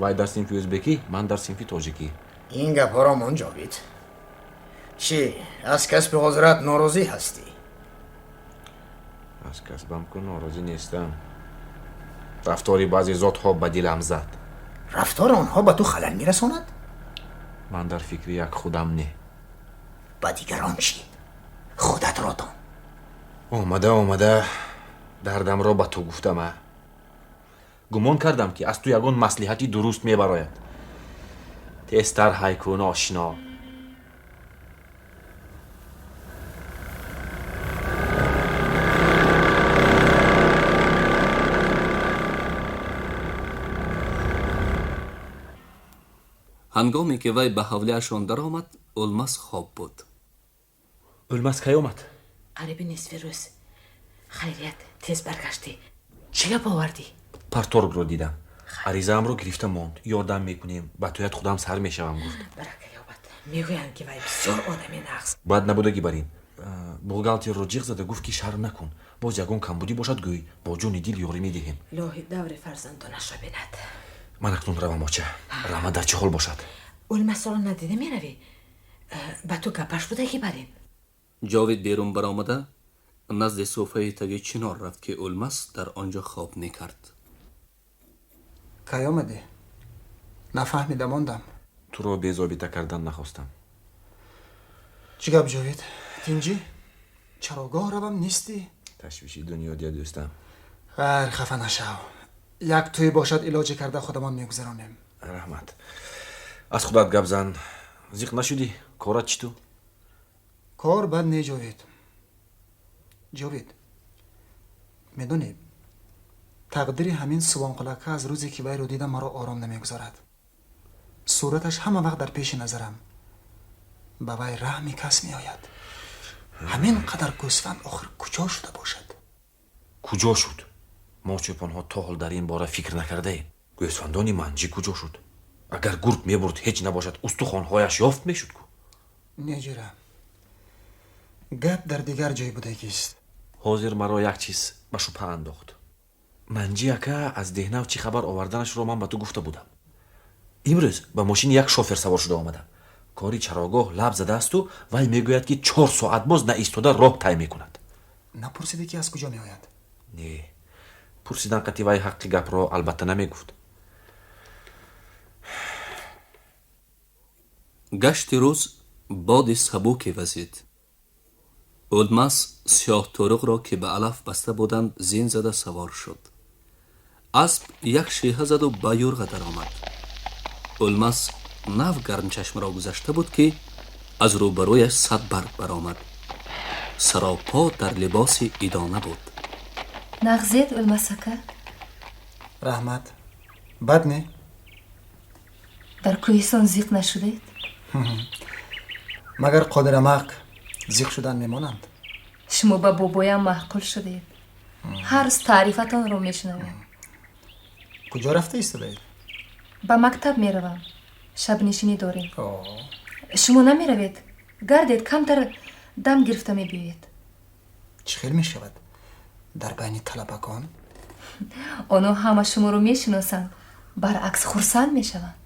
وی در صنف ازبکی، من در صنف تاجیکی. این گپ ها را من جاوید. چی؟ از کسب حضرت ناراضی هستی؟ از کسبم که ناراضی نیستم. رفتاری بعضی ذات ها به دلم زد. رفتار آنها به تو خلل میرساند؟ من در فکر یک خودم نه. با دیگران چی؟ خودت را دان. آمده دردم را به تو گفتم. گمان کردم که از تو یگان مصلحتی درست میبراید. تیزتر های کن آشنا. هنگامی که وی به حوله‌اشان در آمد اولمس خواب بود. اولمس کی آمد؟ قریب نیست فیروز. خیریت، تیز برگشتی. چی گپ آوردی؟ پرتورگ رو دیدم. عریضه‌ام رو گرفته ماند. یاردم میکنیم با تویت خودم سر میشوم گفت. برکه یابد. میگویند که وی بسیار آدمی نقص. باید نبوده گیبریم. بوغالتر رو جیغ زده گفت که شرم نکن. باز یگان کمبودی باشد گوی با جون دیل یاری میدهیم. لوح دور فرزندانش را بیند. من اکنون روم آچه. رحمت در چه حال باشد؟ اولمس را ندیده میروی؟ به تو گپش بوده که بریم. جاوید بیرون برآمده نزد صوفه تگ چنار رفت که اولمس در آنجا خواب میکرد. کی آمدی؟ نفهمیده ماندم. تو رو بی‌ضابطه کردن نخواستم. چی گپ جاوید؟ تینجی؟ چراگاه روم نیستی؟ تشویشی دنیا دیا دوستم. غیر خفه نشو. یک توی باشد علاج کرده خودمان میگذرانیم. رحمت از خودت گپ زن. زیق نشدی؟ کارت چی تو؟ کار بد نه جاوید. جاوید میدونی تقدیر همین سوانقلکه از روزی که وی رو دیدم مرا آرام نمیگذارد. صورتش همه وقت در پیش نظرم. به وی رحمی کس می آید. همین قدر گوسفند آخر کجا شده باشد؟ کجا شد؟ ما چوپان ها تا حال در این باره فکر نکرده ایم. گوسفندانی منجی کجا شد؟ агар гурд мебурд ҳеҷ набошад устухонҳояш ёфт мешуд ку. неҷӯра гап дар дигар ҷой будагист. ҳозир маро як чиз ба шубҳа андохт. манҷи ака аз деҳнав чӣ хабар оварданашро ман ба ту гуфта будам. имрӯз ба мошини як шофер савор шуда омадам. кори чарогоҳ лаб задаасту вай мегӯяд ки 4 соат боз наистода роҳ тай мекунад. напурсиде ки аз куҷо меояд? не, пурсидан қати вай ҳаққи гапро албатта намегуфт. гашти рӯз боди сабуке вазид. улмас сиёҳтуруғро ки ба алаф баста буданд зин зада савор шуд. асп як шиҳа заду ба юрға даромад. улмас нав гармчашмро гузашта буд ки аз рӯбарӯяш Садбарг баромад. саропо дар либоси идона буд. нағзед улмасака? раҳмат. бад не? дар кӯҳистон зиқ нашудед? магар қодирамақ зиқ шудан мемонанд? шумо ба бобоям маҳқул шудед. ҳар рӯз таърифатонро мешунавем. куҷо рафта истодаед? ба мактаб меравам. шабнишинӣ дорем. шумо намеравед? гардед камтар дам гирифта мебиёед. чӣ хел мешавад дар байни талабагон? онҳо ҳама шуморо мешиносанд, баръакс хурсанд мешаванд.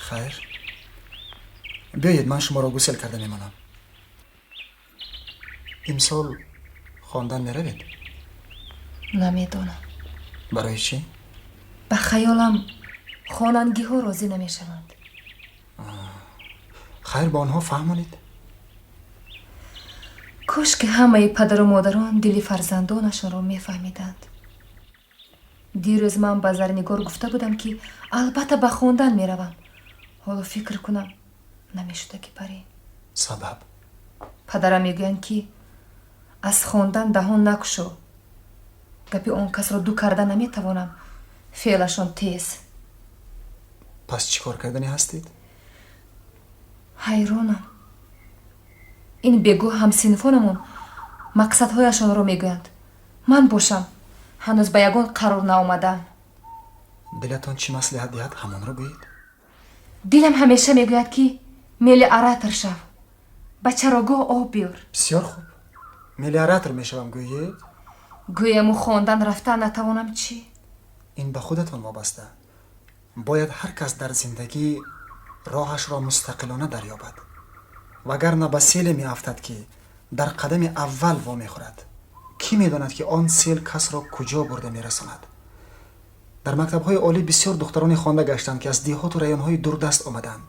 хайр, биёед ман шуморо гусел карда мемонам. имсол хондан меравед? намедонам. барои чӣ? ба хаёлам хонандгиҳо розӣ намешаванд. хайр, ба онҳо фаҳмонед? кош ки ҳамаи падару модарон дили фарзандонашонро мефаҳмиданд. дирӯз ман ба зарнигор гуфта будам ки албатта ба хондан меравам. ҳоло фикр кунам намешуда ки барем. сабаб? падарам мегӯянд ки аз хондан даҳон накушо. гапи он касро ду карда наметавонам. феълашон тез. пас чӣ кор кардани ҳастед? ҳайронам. ин бегоҳ ҳамсинфонамон мақсадҳояшонро мегӯянд. ман бошам ҳанӯз ба ягон қарор наомадам. дилатон чӣ маслиҳат диҳад ҳамонро гӯед? дилам ҳамеша мегӯяд ки мелиоратор шав. ба чарогоҳ об биёр. бисёр хуб. мелиоратор мешавам гӯед? гӯяму хондан рафтан натавонам чӣ? ин ба худатон вобаста. бояд ҳар кас дар зиндагӣ роҳашро мустақилона дарёбад. вагарна ба селе меафтад ки дар қадами аввал вомехӯрад. кӣ медонад ки он сел касро куҷо бурда мерасонад? дар мактабҳои олӣ бисёр духтароне хонда гаштанд ки аз деҳоту районҳои дурдаст омаданд.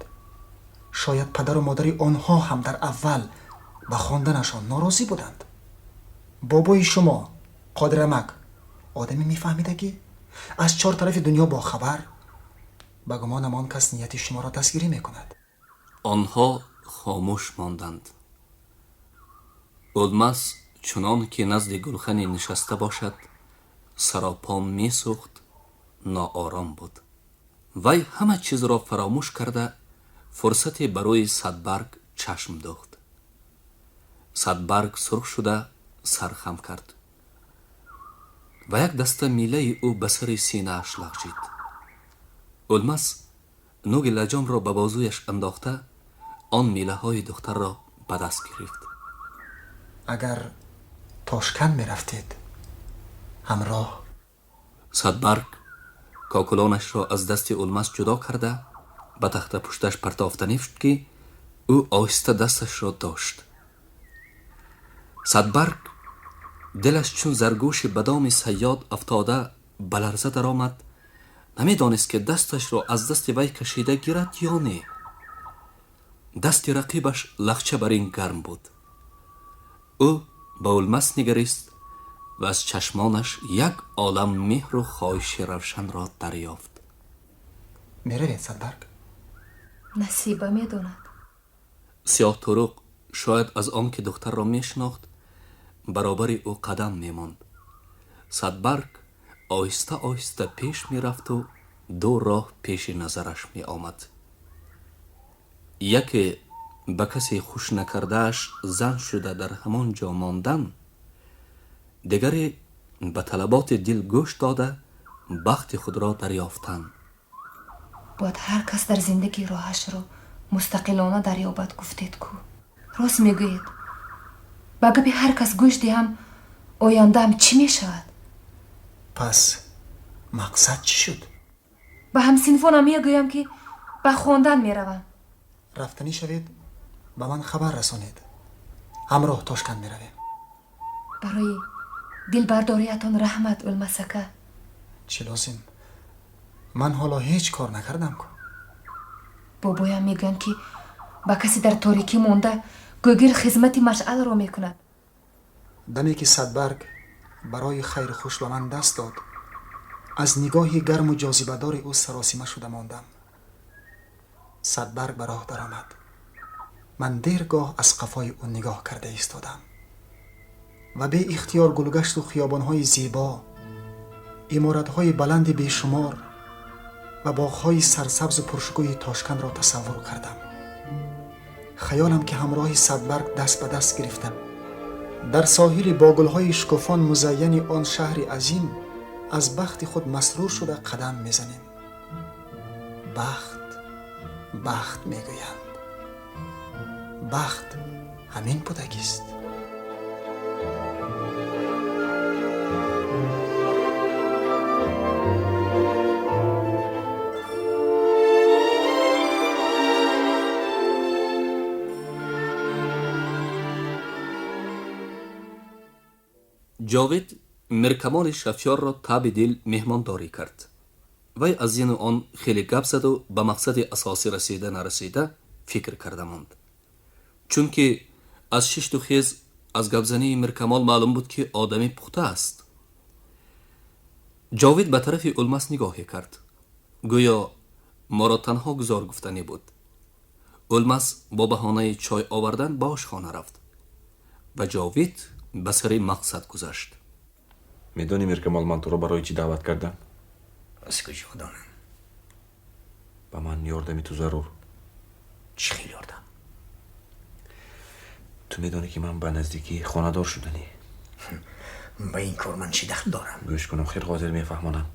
шояд падару модари онҳо ҳам дар аввал ба хонданашон норозӣ буданд. бобои шумо қодирамак одами мефаҳмидагӣ, аз чор тарафи дунё бохабар. ба гумонам он кас нияти шуморо дастгирӣ мекунад. онҳо хомӯш монданд. улмас чунон ки назди гулхане нишаста бошад, саропон месӯхт, ноором буд. вай ҳама чизро фаромӯш карда фурсате барои Садбарг чашм дохт. Садбарг сурх шуда сархам кард ва як даста милаи ӯ ба сари синааш лағжид. улмас нӯги лаҷонро ба бозуяш андохта он милаҳои духтарро ба даст гирифт. агар тошканд мерафтед ҳамроҳ? Садбарг кокулонашро аз дасти улмас ҷудо карда ба тахтапушташ партофта нефт ки ӯ оҳиста дасташро дошт. Садбарг дилаш чун заргӯши бадоми саёд афтода ба ларза даромад. намедонист ки дасташро аз дасти вай кашида гирад ё не. дасти рақибаш лахча бар ин гарм буд. ӯ ба улмас нигарист ва аз чашмонаш як олам меҳру хоҳиши равшанро дарёфт. меравед Садбарг? насиба медонад. сиёҳтуруқ шояд аз он ки духтарро мешинохт баробари ӯ қадам мемонд. Садбарг оҳиста оҳиста пеш мерафту ду роҳ пеши назараш меомад. яке ба касе хуш накардааш зан шуда дар ҳамон ҷо мондан, дигаре ба талаботи дил гӯш дода бахти худро дарёфтан. باید هر کس در زندگی راهش رو مستقلانه دریابد. گفتید کو راست میگوید. با گپی هر کس گوش دهم آینده هم چی میشود؟ پس مقصد چی شد؟ به همسینفانم میگویم که به خواندن میروم. رفتنی شوید به من خبر رسانید. همراه تاشکند میرویم. برای دلبرداریتان رحمت المسکه. چی لازم؟ من حالا هیچ کار نکردم که. بابایم میگن که با کسی در تاریکی مونده گوگل خدمت مشعل را میکند. دمی که صدبرگ برای خیر خوش به من دست داد، از نگاهی گرم و جاذبه‌دار او سراسیمه شده ماندم. صدبرگ به راه درآمد. من دیرگاه از قفای او نگاه کرده ایستادم و به اختیار گلگشت و خیابان‌های زیبا، عمارت‌های بلند بیشمار و باغ‌های سرسبز و پرشکوه تاشکند را تصور کردم. خیالم که همراه صدبرگ دست به دست گرفتم در ساحل با گل‌های شکوفان مزین آن شهر عظیم از بخت خود مسرور شده قدم میزنیم. بخت میگویند. بخت همین بودگیست. جاوید میرکمال شفیار را تاب دل مهمانداری کرد. وی از این آن خیلی گپ زد و به مقصد اساسی رسیده نرسیده فکر کرده ماند. چون که از شش و خیز از گپزنی میرکمال معلوم بود که آدمی پخته است. جاوید به طرف الماس نگاهی کرد. گویا ما را تنها گذار گفتنی بود. الماس با بهانه چای آوردن به آشخانه رفت و جاوید به سر مقصد گذشت. میدونی میرکمال من تو رو برای چی دعوت کردم؟ از کجا دانم؟ با من یاردمی تو ضرور. چی خیلی یاردم؟ تو میدونی که من به نزدیکی خانه دار شدنی. با این کار من چی دخل دارم؟ گوش کنم خیر قادر میفهمانم.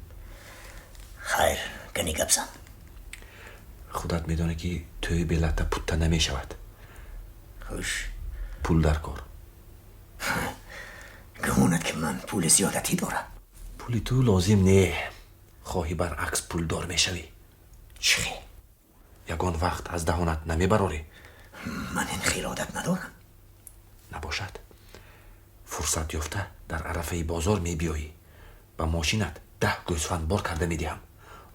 خیر کنی گپ زن. خودت میدونی که توی بلت پوته نمیشود. خوش پول در کار. گموند که من پول زیادتی دارم. پولی تو لازم نه. خواهی برعکس پول دار میشوی. چی؟ یگان وقت از دهانت نمیبراری. من این خیل عادت ندارم. نباشد فرصت یافته در عرفه بازار میبیایی. با ماشینت 10 گوسفند بار کرده میدیم.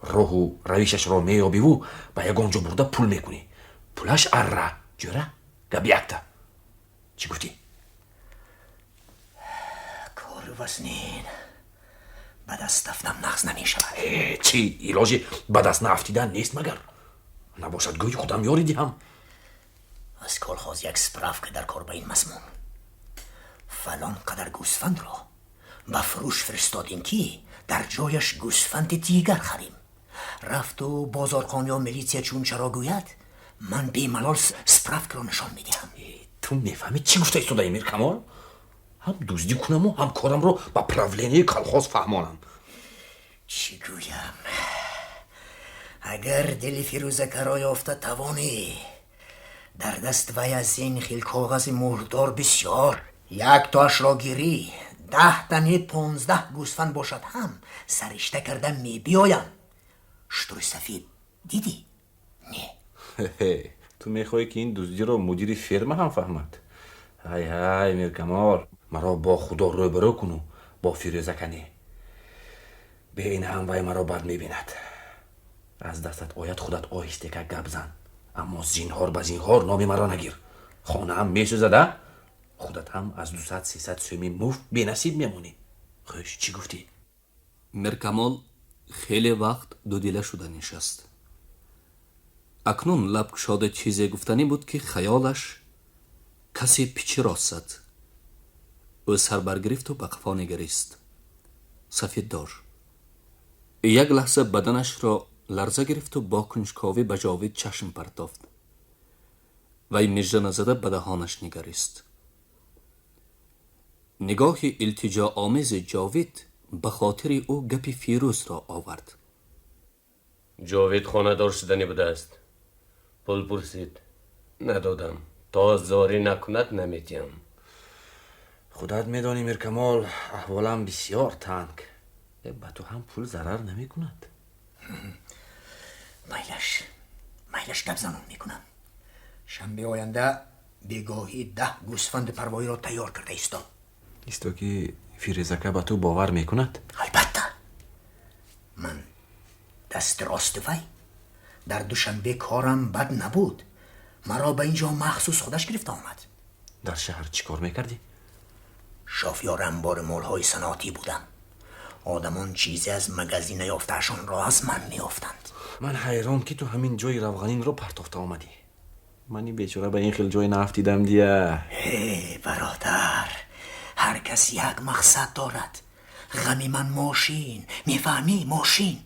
راه و رویشش را مییابی و با یگان جا برده پول میکنی. پولش اره جوره گب یکته. چی گفتی؟ کار وزنین به دست رفتم نقص نمیشود. چی ایلاجی به دست نفتیدن نیست مگر؟ نباشد گوی خودم یاری دیم. از کالخاز یک سپراف که در کار به این مضمون فلان قدر گوسفند را به فروش فرستادیم که در جایش گوسفند دیگر خریم. رفت و بازارخانه و میلیسیا چون چرا گوید من بی ملال سپراف را نشان میدهم. تو میفهمی چی گفته ایستاده امیر کمال؟ هم دزدی کنم و هم کارم رو با پراولینی کالخاز فهمانم. چی گویم؟ اگر دل فیروزه را یافته توانی در دست وی از این خیل کاغذ مهردار بسیار یک تاش را گیری 10 تنه 15 گوسفند باشد هم سرشته کردن می بیایم. شتر سفید دیدی؟ نه. تو میخوایی که این دزدی رو مدیر فرما هم فهمد؟ های امیر کمال مرا با خدا روبرو کنو با فیروزه کنی. به این هم وی مرا بد میبیند. از دستت آید خودت آهسته که گپ زن. اما زینهار به زینهار نامی مرا نگیر. خانه هم میسوزده خودت هم از 200-300 سومی مفت بی نصیب میمونی. خوش چی گفتی؟ میرکمال خیلی وقت دو دیله شده نشست. اکنون لب گشاده چیزی گفتنی بود که خیالش کسی پیچی راست زد. او سر برگرفت و به قفا نگریست. سفید دار یک لحظه بدنش را لرزه گرفت و با کنجکاوی به جاوید چشم پرتافت. وی مژده نزده به دهانش نگریست. نگاه التجا آمیز جاوید به خاطر او گپی فیروز را آورد. جاوید خانه‌دار شدنی بوده است. پول پرسید، ندادم. تا زاری نکند نمیتیم. خودت میدانی میرکمال، احوالم بسیار تنگ. به تو هم پول ضرر نمی کند. میلش گپ زنون میکنم. شنبه آینده بگاهی 10 گوسفند پروایی را تیار کرده ایستا. ایستا که فیروزکه به تو باور میکند؟ البته. من دست راست وی در دوشنبه کارم بد نبود. مرا به اینجا مخصوص خودش گرفته آمد. در شهر چی کار میکردی؟ شافیار انبار مالهای صنعتی بودم. آدمان چیزی از مگزین یافتهشان را از من میافتند. من حیران که تو همین جای روغنین رو پرتافته آمدی. منی بیچاره به این خیل جای نفتیدم دیگه. هی برادر، هر کس یک مقصد دارد. غمی من ماشین، میفهمی؟ ماشین.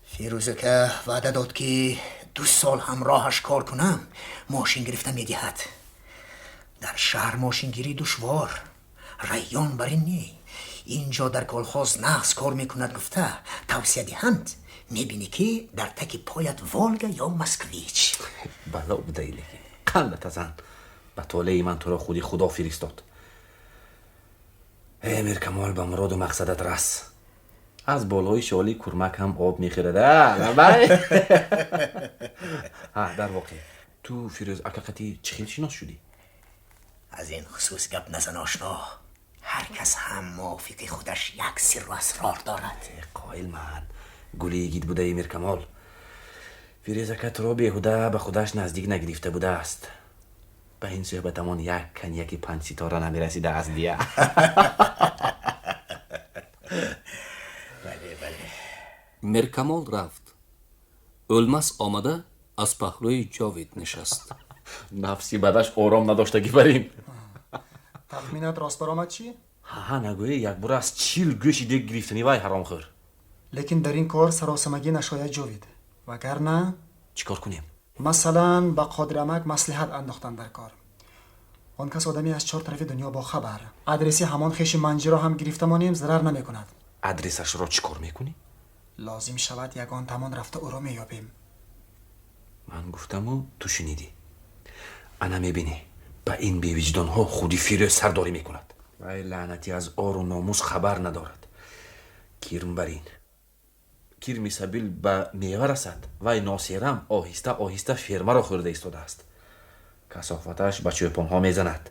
فیروزه که وعده داد که 2 سال همراهش کار کنم ماشین گرفته میدهد. در شهر ماشین گیری دشوار، ریان بر این نی. اینجا در کالخاز نقص کار میکند گفته توصیه دهند. میبینی که در تک پایت والگا یا مسکویچ. بلا بدهیلی قلت ازن به طاله من تو را خودی خدا فرستاد. ای میرکمال به مراد و مقصدت رس. از بالای شالی کرمک هم آب میخیرده. در واقع تو فیروز اکاقتی چه خیل شناس شدی؟ از این خصوص گپ نزن آشنا. هر کس هم موافق خودش یک سر و اسرار دارد. قایل من گلی گید بوده ای میرکمال. فیروزکت را بیهوده به خودش نزدیک نگرفته بوده است. به این صحبتمان یک کنیکی 5 ستاره نمیرسیده از دیگه. بله. میرکمال رفت. اولماس آمده از پهلوی جاوید نشست. نفسی بعدش آرام نداشته بریم. تخمینت راست برآمد چی؟ ها نگویی یک بار از 40 گوشی دیگه گرفتنی وای حرام خور. لیکن در این کار سراسمگی نشاید جاوید. وگرنه چیکار کنیم؟ مثلا با قادرمک مصلحت انداختن در کار. آن کس آدمی از 4 طرف دنیا با خبر. ادرسی همان خیش منجی را هم گرفته مانیم ضرر نمی کند. ادرسش را چیکار میکنی؟ لازم شود یگان تمان رفته او را میابیم. من گفتم و تو شنیدی. انا میبینی با این بیوجدان ها خودی فیروز سرداری میکند. وای لعنتی از آر و ناموس خبر ندارد. کیرم برین کیرمی سبیل به میوه رسد. وای ناصیرم آهسته فرما را خورده ایستاده است. کثافتش به چوپان ها میزند.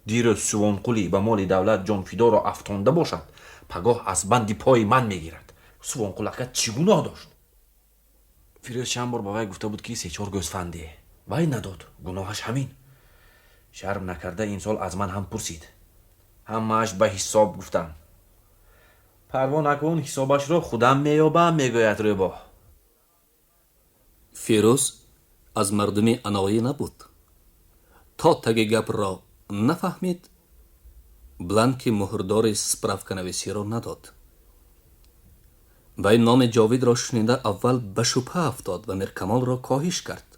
دیر سوانقلی به مال دولت جان فدا را افتانده باشد پگاه از بندی پای من میگیرد. سوانقلکت چی گناه داشت؟ فیروز چند بار با وی گفته بود که 3-4 گوسفنده. وی نداد. گناهش همین. شرم نکرده این سال از من هم پرسید. همهش به حساب گفتم. پروا نکن حسابش رو خودم میابم میگوید رو با. فیروز از مردمی انایی نبود. تا تگ گپ را نفهمید بلانک مهردار سپراوکانویسی را نداد. وی نام جاوید را شنیده اول به شبهه افتاد و میرکمال را کاهش کرد.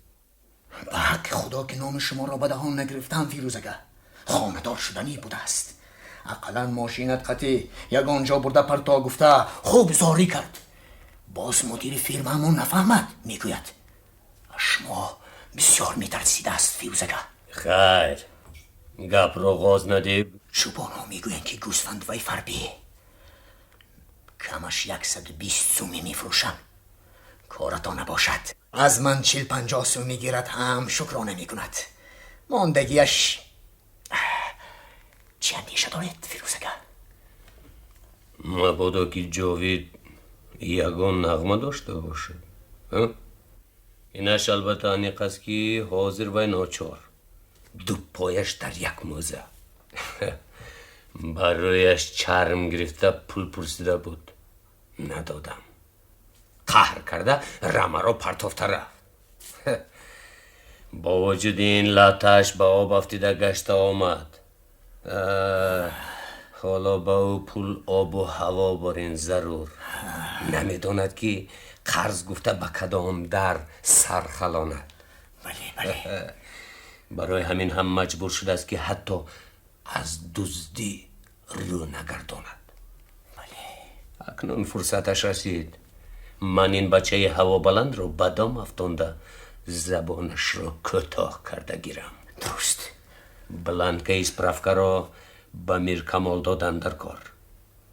به حق خدا که نام شما را به دهان نگرفتم فیروزگه. خانه‌دار شدنی بوده است. اقلا ماشینت قطعی یگان جا برده پرتا گفته خوب زاری کرد. باز مدیر فیرم همون نفهمد میگوید شما بسیار میترسیده است فیروزگه. خیر گپ را غاز ندید. شبان ها میگوین که گوسفند وی فربیه. کمش 120 سومی میفروشم. کارتا نباشد از من 40-50 سوم میگیرد هم شکرانه میکند. ماندگیش چی اندیشه دارید فیروزگه؟ مبادا که جاوید یگان نغمه داشته باشه. اینش البته انیق است که حاضر و ناچار 2 پایش در یک موزه برایش چرم گرفته پول پرسیده بود. ندادم. قهر کرده رمه را پرتافته رفت. با وجود این لطش به آب افتیده گشته آمد. حالا با او پول آب و هوا برین ضرور. نمیداند که قرض گفته به کدام در سرخلاند. بله برای همین هم مجبور شده است که حتی از دزدی رو نگرداند. اکنون فرصتش رسید. من این بچه هوابلند رو بدام افتونده زبانش رو کوتاه کرده گیرم. درست. بلانکه اسپرافکا رو به میر کمال دادن در کار.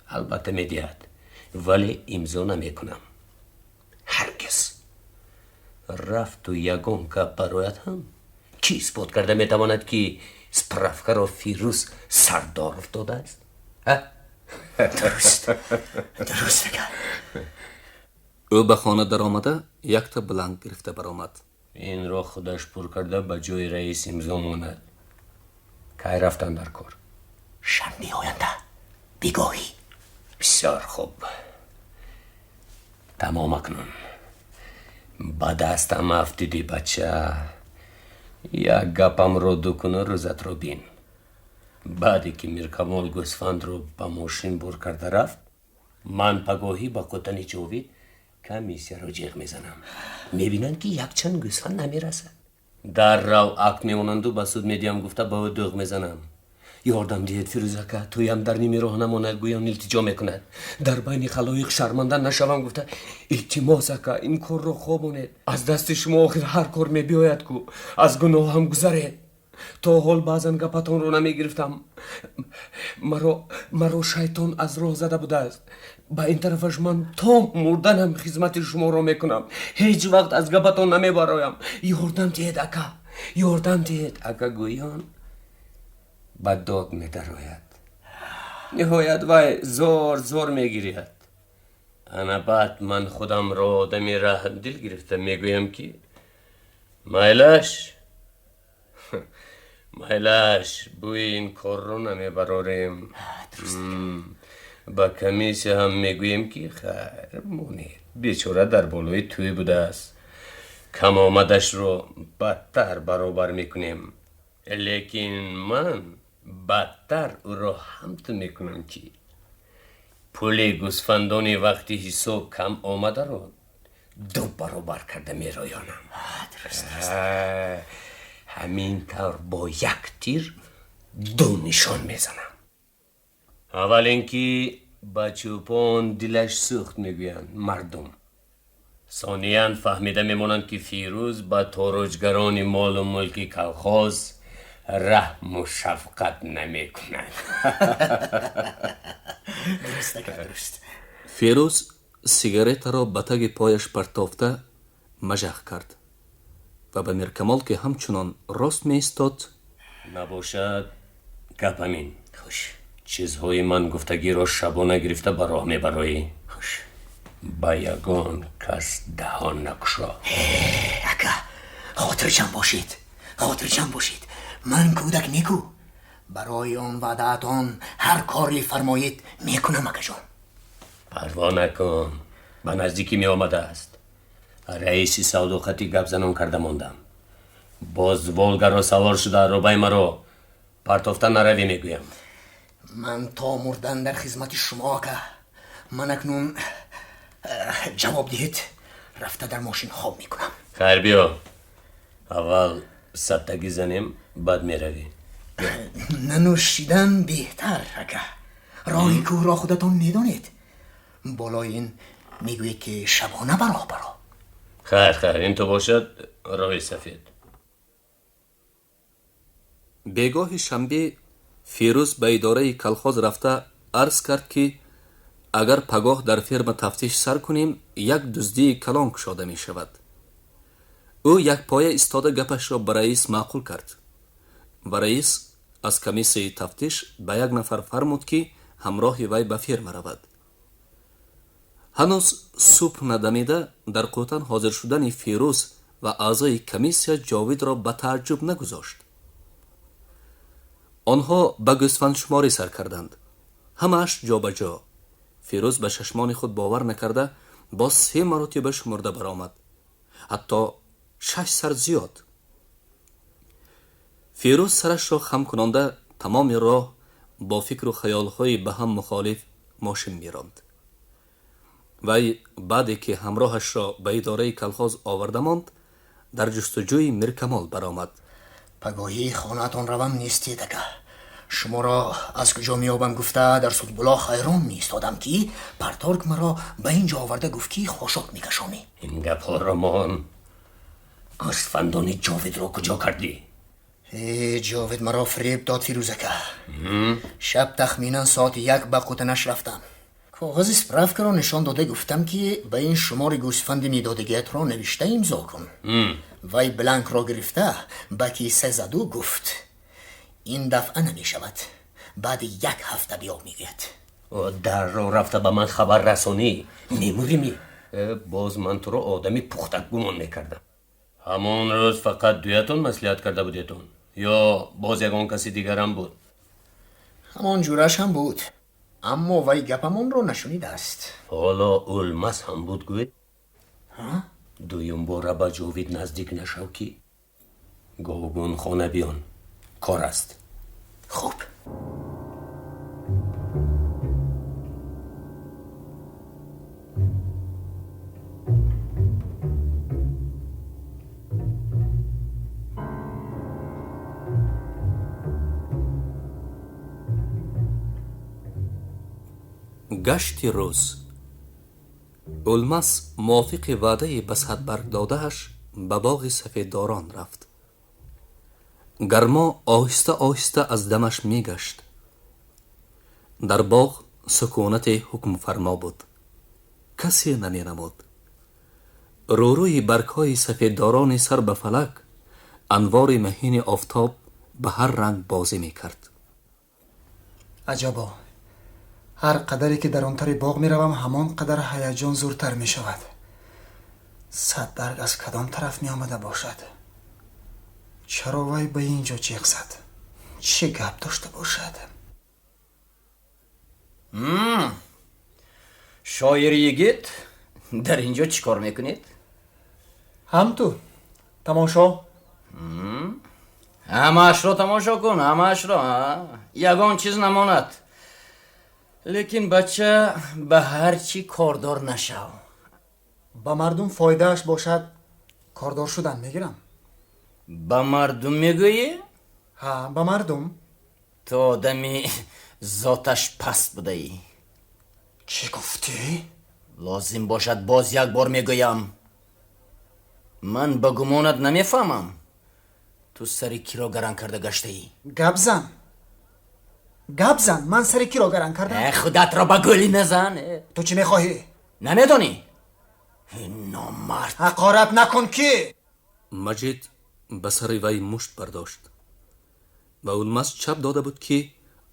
البته میدید ولی امضا نمیکنم. هرگز. رفت و یگان که برایت هم کی اثبات کرده میتواند که اسپرافکا رو فیروز سردار افتاده است؟ درست. درست اگر. او به خانه در آمده یک تا بلنگ گرفته برآمد. این رو خودش پر کرده به جای رئیس امضا ماند. که رفتن در کار؟ شنبه آینده بیگاهی. بسیار خوب. تمام کنم. با دستم افتیدی بچه. یک گپم رو دکنه روزت رو بین. بعدی که میر کمال گوسفند رو با ماشین بر کرده رفت، من پگاهی با کتنی جاوید کمیسیه رو جیغ میزنم. میبینن که یک چند گوسفند نمیرسد. در رو عقد میمونند و با سود میدیم گفته با او دوغ میزنم. یاردم دید فیروزکه توی هم در نیمی راه نماند گویان التجا میکند. در بین خلایق شرمنده نشوم گفته التماسکه این کار رو خوابونید. از دست شما آخر هر کار میبیاید کو از گناه هم گذرید. تا حال بعضن گپتان رو نمیگرفتم. مرا شیطان از راه زده بوده است. با این طرفش من تا مردنم خدمت شما رو میکنم. هیچ وقت از گپتان نمیبرایم. یاردم دید اکا. یاردم دید اکا گویان با داد میدراید. نهایت وای زور میگیرید. انا بعد من خودم رو آدمی راه دل گرفته میگویم که مایلاش بوی این کار رو نمیبراریم. با کمیسی هم میگویم که خیر مونید بیچاره در بالای توی بوده است. کم آمدش رو بدتر برابر میکنیم. لیکن من بدتر او رو حمد میکنم که پول گوسفندانی وقتی حساب کم آمده رو 2 برابر کرده میرایانم. درست. همین طور با یک تیر 2 نشان میزنم. اول اینکه با چوپان دلش سوخت میگویند مردم. ثانیاً فهمیده میمونند که فیروز با تاراجگران مال و ملک کلخاز رحم و شفقت نمیکند. درست. فیروز سیگارت را به تگ پایش پرتافته مژخ کرد و به میر کمال که همچنان راست می ایستاد نباشد گپ همین. خوش. چیزهای من گفتگی را شبانه گرفته به راه میبرایی. خوش. با یگان کس دهان نگشا. اکا خاطر جمع باشید. من کودک نیکو برای آن وعده‌تان هر کاری فرمایید میکنم اکا جان. پروا نکن. به نزدیکی می آمده است. رئیسی صادقتی گپ زنان کرده ماندم. باز ولگا را سوار شده روبای مرا پرتافته نروی میگویم. من تا مردن در خدمت شما که من اکنون جواب دهید رفته در ماشین خواب میکنم. خیر بیا. اول ستگی زنیم بعد میروی. ننوشیدن بهتر اکا. راهی که را خودتان میدانید. بالای این میگوید که شبانه برا. خیر این تو باشد راه سفید. بیگاه شنبه فیروز به اداره کلخاز رفته عرض کرد که اگر پگاه در فرم تفتیش سر کنیم یک دزدی کلان کشاده می شود. او یک پایه ایستاده گپش را به رئیس معقول کرد و رئیس از کمیسه تفتیش به یک نفر فرمود که همراه وی به فرم رود. هنوز صبح ندمیده در قوطن حاضر شدن فیروز و اعضای کمیسیه جاوید را به تعجب نگذاشت. آنها به گوسفند شماری سر کردند. همه‌اش جا به جا. فیروز به چشمان خود باور نکرده با 3 مراتب شمرده برآمد. حتی 6 سر زیاد. فیروز سرش را خم کننده تمام راه با فکر و خیال‌های به هم مخالف ماشین می‌راند. وی بعدی که همراهش را به اداره کلخاز آورده ماند در جستجوی میر کمال برآمد. پگاهی خانه‌تان روم نیستید اکا. شما را از کجا میابم گفته در سودبلا خیران میستادم که پرتارک مرا به اینجا آورده گفت که خوشک میکشانی. این گپ ها رمان از فندان جاوید را کجا کردی؟ جاوید مرا فریب داد فیروزکه. شب تخمینا ساعت 1 به قوتنش رفتم. کاغذ سپراف را نشان داده گفتم که به این شمار گوسفند میدادگیت را نوشته امضا کن. وی بلنک را گرفته به کیسه زد و گفت این دفعه نمی شود، بعد 1 هفته بیا میگید. در را رفته به من خبر رسانی نمی‌رمی. باز من تو را آدمی پخته گمان میکردم. همون روز فقط دویتون مصلحت کرده بودیتون یا باز یگان کسی دیگر هم بود؟ همان جورش هم بود، اما وی گپمون رو نشونیده است. حالا اولمس هم بود گوید؟ دویم باره به جاوید نزدیک نشو کی؟ گاگون خانه بیان، کار است. خوب. گشت روز اولمس موافق وعده به صدبرگ دادهش به باغ سفیدداران رفت. گرما آهسته آهسته از دمش می گشت. در باغ سکونت حکم فرما بود. کسی نمی نمود. روی برگ‌های سفیدداران سر به فلک انوار مهین آفتاب به هر رنگ بازی می کرد. عجبا، هر قدری که در آنتر باغ می روم همان قدر هیجان زورتر می شود. صدبرگ از کدام طرف می آمده باشد؟ چرا وی به اینجا جیغ زد؟ چه گپ داشته باشد؟ شاعری گیت در اینجا چی کار میکنید؟ هم تو تماشا. همش را تماشا کن، همش را. یگان چیز نماند. لیکن بچه به هر چی کاردار نشو. با مردم فایدهش باشد کاردار شدن میگیرم. با مردم میگویی؟ ها، با مردم. تو آدمی ذاتش پست بوده ای. چی گفتی؟ لازم باشد باز 1 بار میگویم. من به گمانت نمیفهمم. تو سری کی را گران کرده گشته ای؟ گپ زن. من سری کی را گران کردم؟ خودت را به گلی نزن. تو چی میخواهی؟ نمیدانی؟ این نامرد. حقارت نکن که. مجید به سر وی مشت برداشت و اولمس چپ داده بود که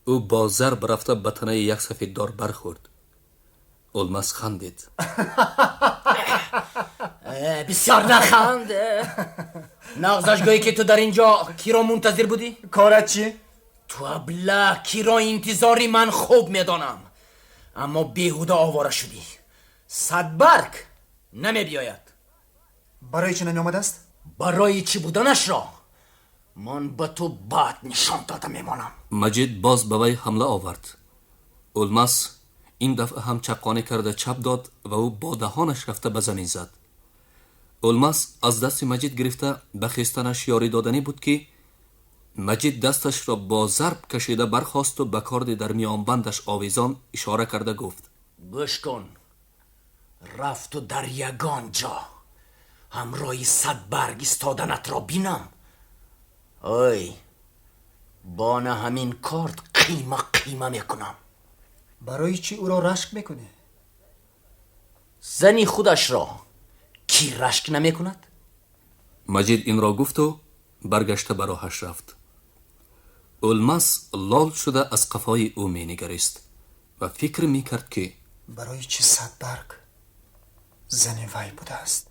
او با ضرب رفته به تنه یک سفیددار برخورد. اولمس خندید. بسیار نخند. نغزش گویی که تو در اینجا کی را منتظر بودی؟ کارت چی؟ تو ابله کی را انتظاری من خوب میدانم، اما بیهوده آواره شدی. صدبرگ نمی بیاید. برای چی نمی آمده است؟ برای چی بودنش را من به تو بعد نشان داده میمانم. مجید باز به وی حمله آورد. اولمس این دفعه هم چپقانه کرده چپ داد و او با دهانش رفته به زمین زد. اولمس از دست مجید گرفته به خیستنش یاری دادنی بود که مجید دستش را با ضرب کشیده برخاست و به کارد در میانبندش آویزان اشاره کرده گفت گوش کن. رفت و در یگان جا همراه صدبرگ ایستادنت را بینم، اوی بان همین کارد قیمه میکنم. برای چی او را رشک میکنی؟ زنی خودش را کی رشک نمیکند؟ مجید این را گفت و برگشته به راهش رفت. اولمس لال شده از قفای او می نگریست و فکر می کرد که برای چی صدبرگ زن وی بوده است؟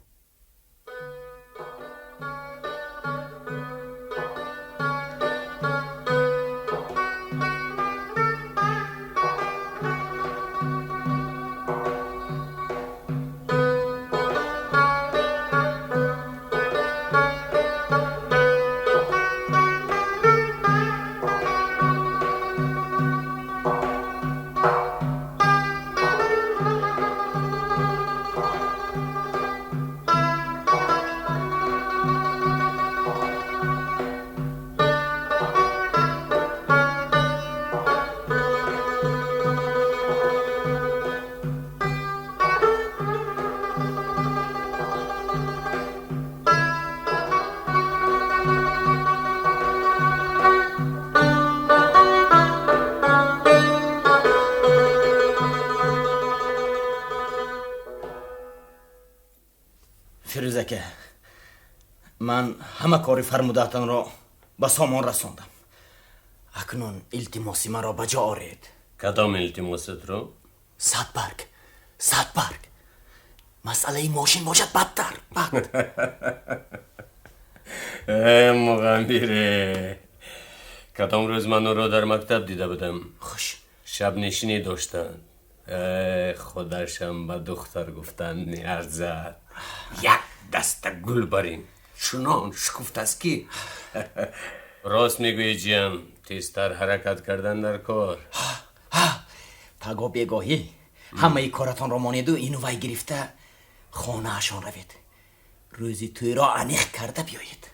من همه کاری فرمودهتان را به سامان رساندم. اکنون التماسی مرا به جا آورید. کدام التماست رو؟ 100 برگ. مسئله ماشین باشد بدتر. مغمبیره. کدام روز من او را در مکتب دیده بودم. خوش. شب نشینی داشتن. خودشم به دختر گفتن نیارزد. یک دست گل برین چنان شکفت است که راست میگوی جیم. تیزتر حرکت کردن در کار. پگاه بگاهی همه کارتان را مانید و اینو وی گرفته خانه اشان روید. روزی توی را انیخ کرده بیایید.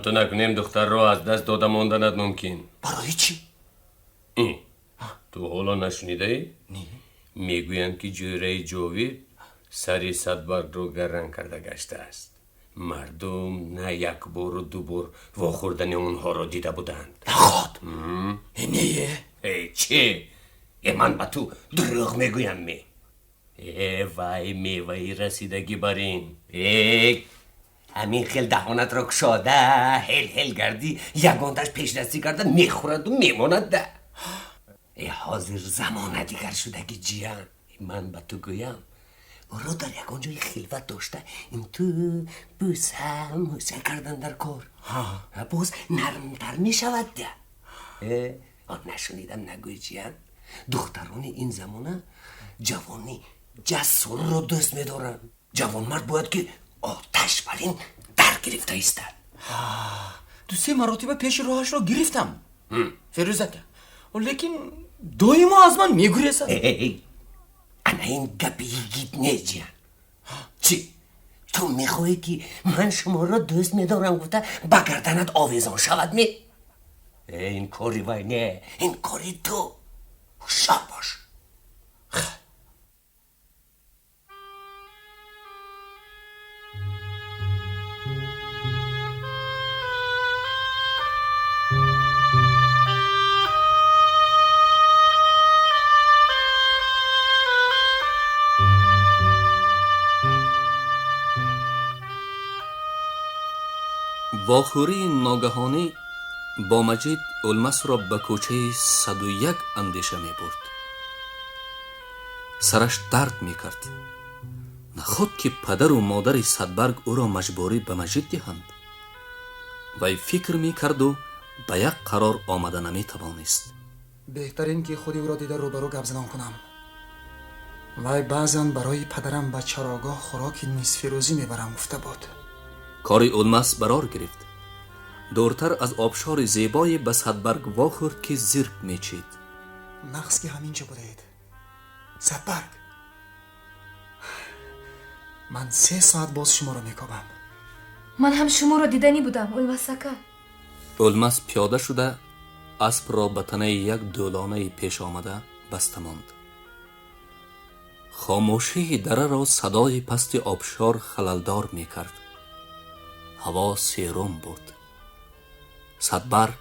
تو نکنیم دختر را از دست داده ماندنت ممکن. برای چی؟ تو حالا نشنیده ای؟ نه. میگویند که جوره جاوید سری 100 برگ رو گرن کرده گشته است. مردم نه یک بار و 2 بار واخوردن اونها را دیده بودند. خود اینیه؟ چه؟ من به تو دروغ میگویم می. وای میوه رسیدگی برین. همین خیل دهانت را کشاده هل گردی یگانتش پیش دستی کرده میخورد و میماند ده. حاضر زمان دیگر شدگی جیان. من به تو گویم او را در یکان جای خلوت داشته این تو بوسه کردن در کار. باز نرمتر میشود ده. نشونیدم نگوی جیان. دختران این زمانه جوانی جسور را دوست میدارن. جوان مرد باید که آتش برین در گرفته ایستد. 2-3 مراتب پیش راهش را گرفتم فیروزکه، لیکن دائما از من میگریزد. انا این گپی گیت نیجیان. چی؟ تو میخوایی که من شما را دوست میدارم گفته بگردنت آویزان شود می؟ این کاری وای نه، این کاری تو. هوشیار باش. واخوری ناگهانی با مجید المس را به کوچه 101 اندیشه می برد. سرش درد می کرد. نخود که پدر و مادر 100 برگ او را مجبوری به مجید دهند. وی فکر می کرد و به یک قرار آمده نمی توانست. بهترین که خودی او را دیده روبرو گپ زدن کنم. وی بعضن برای پدرم به چراگاه خوراک نصف روزی میبرم گفته بود. کاری المس برار گرفت. دورتر از آبشار زیبای به 100 برگ واخورد که زیرک میچید. نقص که همینجا بودید 100 برگ. من 3 ساعت باز شما را میکابم. من هم شما را دیدنی بودم المسکه. المس پیاده شده اسب را به تنه یک دولانه پیش آمده بسته ماند. خاموشی دره را صدای پست آبشار خللدار می کرد. هوا سیروم بود. 100 برگ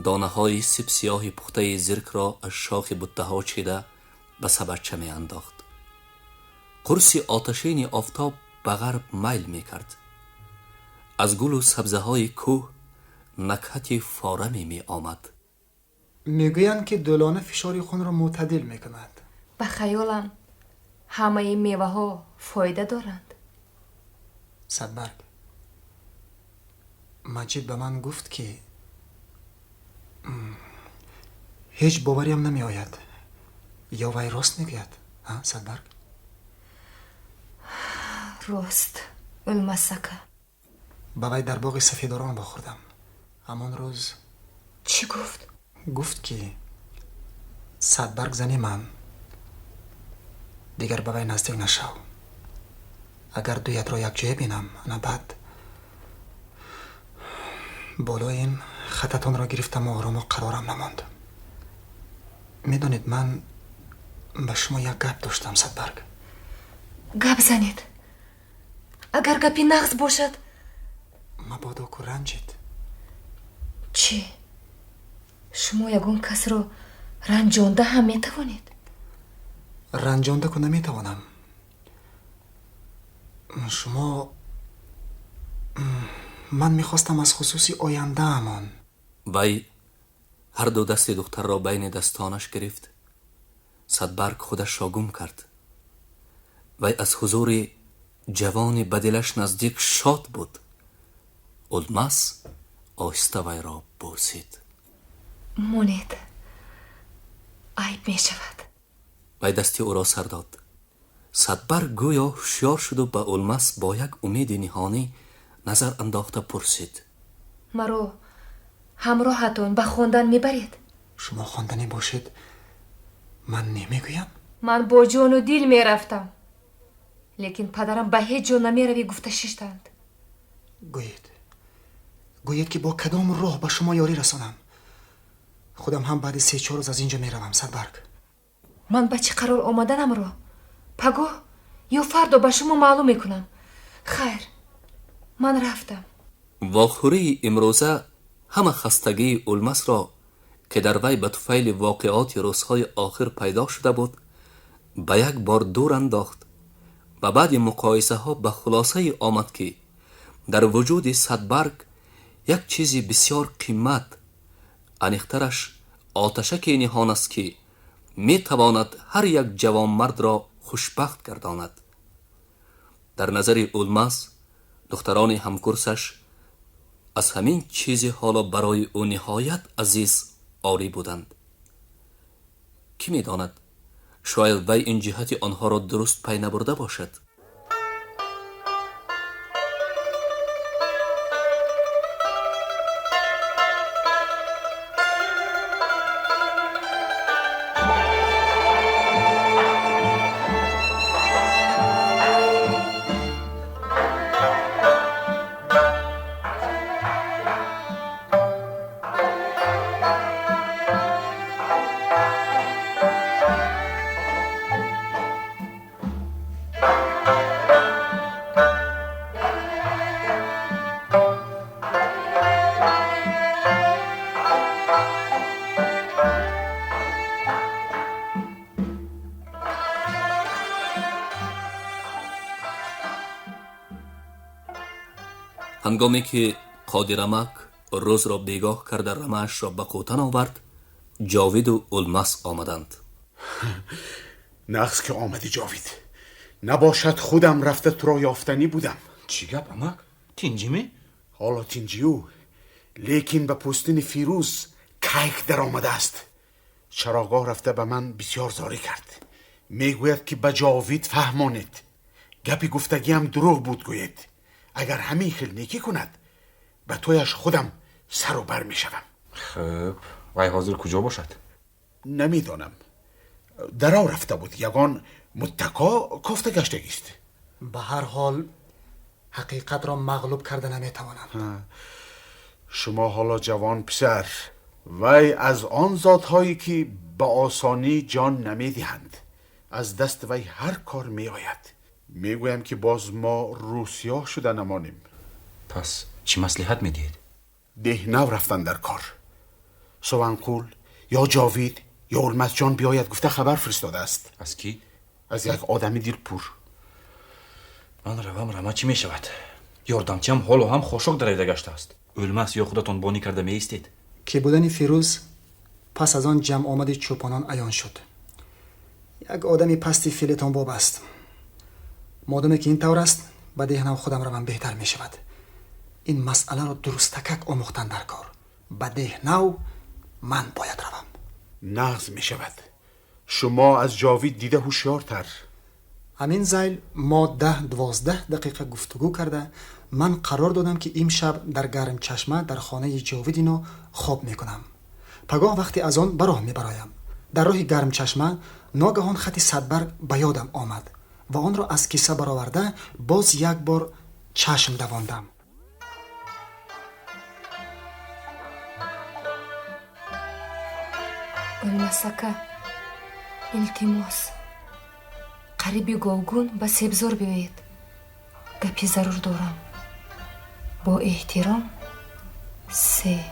دانه های سیب سیاه پخته زرک را از شاخ بوته ها چیده به سبدچه می انداخت. قرص آتشین آفتاب به غرب میل می کرد. از گل و سبزه های کوه نکهت فارمی می آمد. میگویند که دولانه فشار خون را معتدل میکند. به خیالم همه میوه ها فایده دارند. 100 برگ مجید به من گفت که هیچ باوریم نمی آید. یا وی راست میگوید؟ 100 برگ راست المسکه. با وی در باغ سفیداران بخوردم. همان روز چی گفت؟ گفت که 100 برگ زنی من دیگر به وی نزدیک نشو. اگر دویت را یک جای بینم انا بعد بالای این خطتان را گرفتم و آرام و قرارم نماند. میدانید من به شما یک گپ داشتم 100 برگ. گپ زنید. اگر گپی نغز باشد مبادا که رنجید. چی؟ شما یگون کس رو رنجانده هم میتوانید؟ رنجانده که نمیتوانم. شما من میخواستم از خصوصی آینده امان. وی هر دو دست دختر را بین دستانش گرفت. صدبرگ خودش را گم کرد. وی از حضور جوان بدلش نزدیک شاد بود. الماس آهسته وی را بوسید. مونید، عیب می شود. وی دستی او را سر داد. صدبرگ گویا هوشیار شد و به الماس با یک امید نهانی نظر انداخته پرسید: مرا همراهتون به خواندن میبرید؟ شما خواندنی باشید من نمیگویم. من با جان و دل میرفتم، لیکن پدرم به هیچ جا نمیروی گفته ششتند. گویید که با کدام راه به شما یاری رسانم. خودم هم بعد 3-4 روز از اینجا میروم. صدبرگ، من به چه قرار آمدنم را پگاه یا فردا به شما معلوم میکنم. خیر، من رفتم. واخوری امروزه همه خستگی الماس را که در وی به طفیل واقعات روزهای آخر پیدا شده بود به یک بار دور انداخت و بعد مقایسه ها به خلاصه آمد که در وجود صدبرگ یک چیزی بسیار قیمت، انیخترش آتشک نهان است که می تواند هر یک جوان مرد را خوشبخت گرداند. در نظر الماس دختران همکورسش از همین چیزی حالا برای او نهایت عزیز عاری بودند. کی می داند شاید وی این جهت آنها را درست پی نبرده باشد. هنگامی که قادرمک روز را بیگاه کرده رمه‌اش را به قوتن آورد، جاوید و الماس آمدند. نقص که آمدی جاوید، نباشد خودم رفته تو را یافتنی بودم. چی گپ امک؟ تینجیمی؟ حالا تینجیو، لیکن به پوستین فیروز کیک در آمده است. چراگاه رفته به من بسیار زاری کرد. میگوید که به جاوید فهمانید. گپی گفتگی هم دروغ بود گوید. اگر همین خیل نیکی کند به تویش خودم سر و بر می شدم. خب وی حاضر کجا باشد؟ نمیدانم. درا رفته بود. یگان متکا کافته گشتگیست. به هر حال حقیقت را مغلوب کرده نمیتوانم. شما حالا جوان پسر، وی از آن ذات‌هایی که به آسانی جان نمیدهند. از دست وی هر کار می آید. میگویم که باز ما روسیاه شده نمانیم. پس چی مصلحت میدید؟ دهنو رفتن در کار. سوانقول یا جاوید یا الماس جان بیاید گفته خبر فرستاده است. از کی؟ از یک آدمی دیرپور. من روم رما چی میشود؟ یاردمچیم حالو هم خوشک دریده گشته است. الماس یا خودتون بانی کرده میستید؟ که بودن فیروز پس از آن جمع آمد چوپانان عیان شد. یک آدمی پستی فیلتان باب است. مادامی که این طور است به دهنم خودم روم بهتر می شود. این مسئله را درست تکک آموختن در کار. به دهنو من باید روم. نغز می شود. شما از جاوید دیده هوشیارتر. همین زیل ما 10-12 دقیقه گفتگو کرده من قرار دادم که امشب در گرم چشمه در خانه جاوید اینو خواب میکنم. پگاه وقتی از آن براه میبرایم. در راه گرم چشمه ناگهان خط صدبرگ به یادم آمد و آن را از کیسه برآورده باز یک بار چشم دواندم. المسکه التماس قریبی گوگون به سبزار بیایید. گپی ضرور دارم. با احترام سه.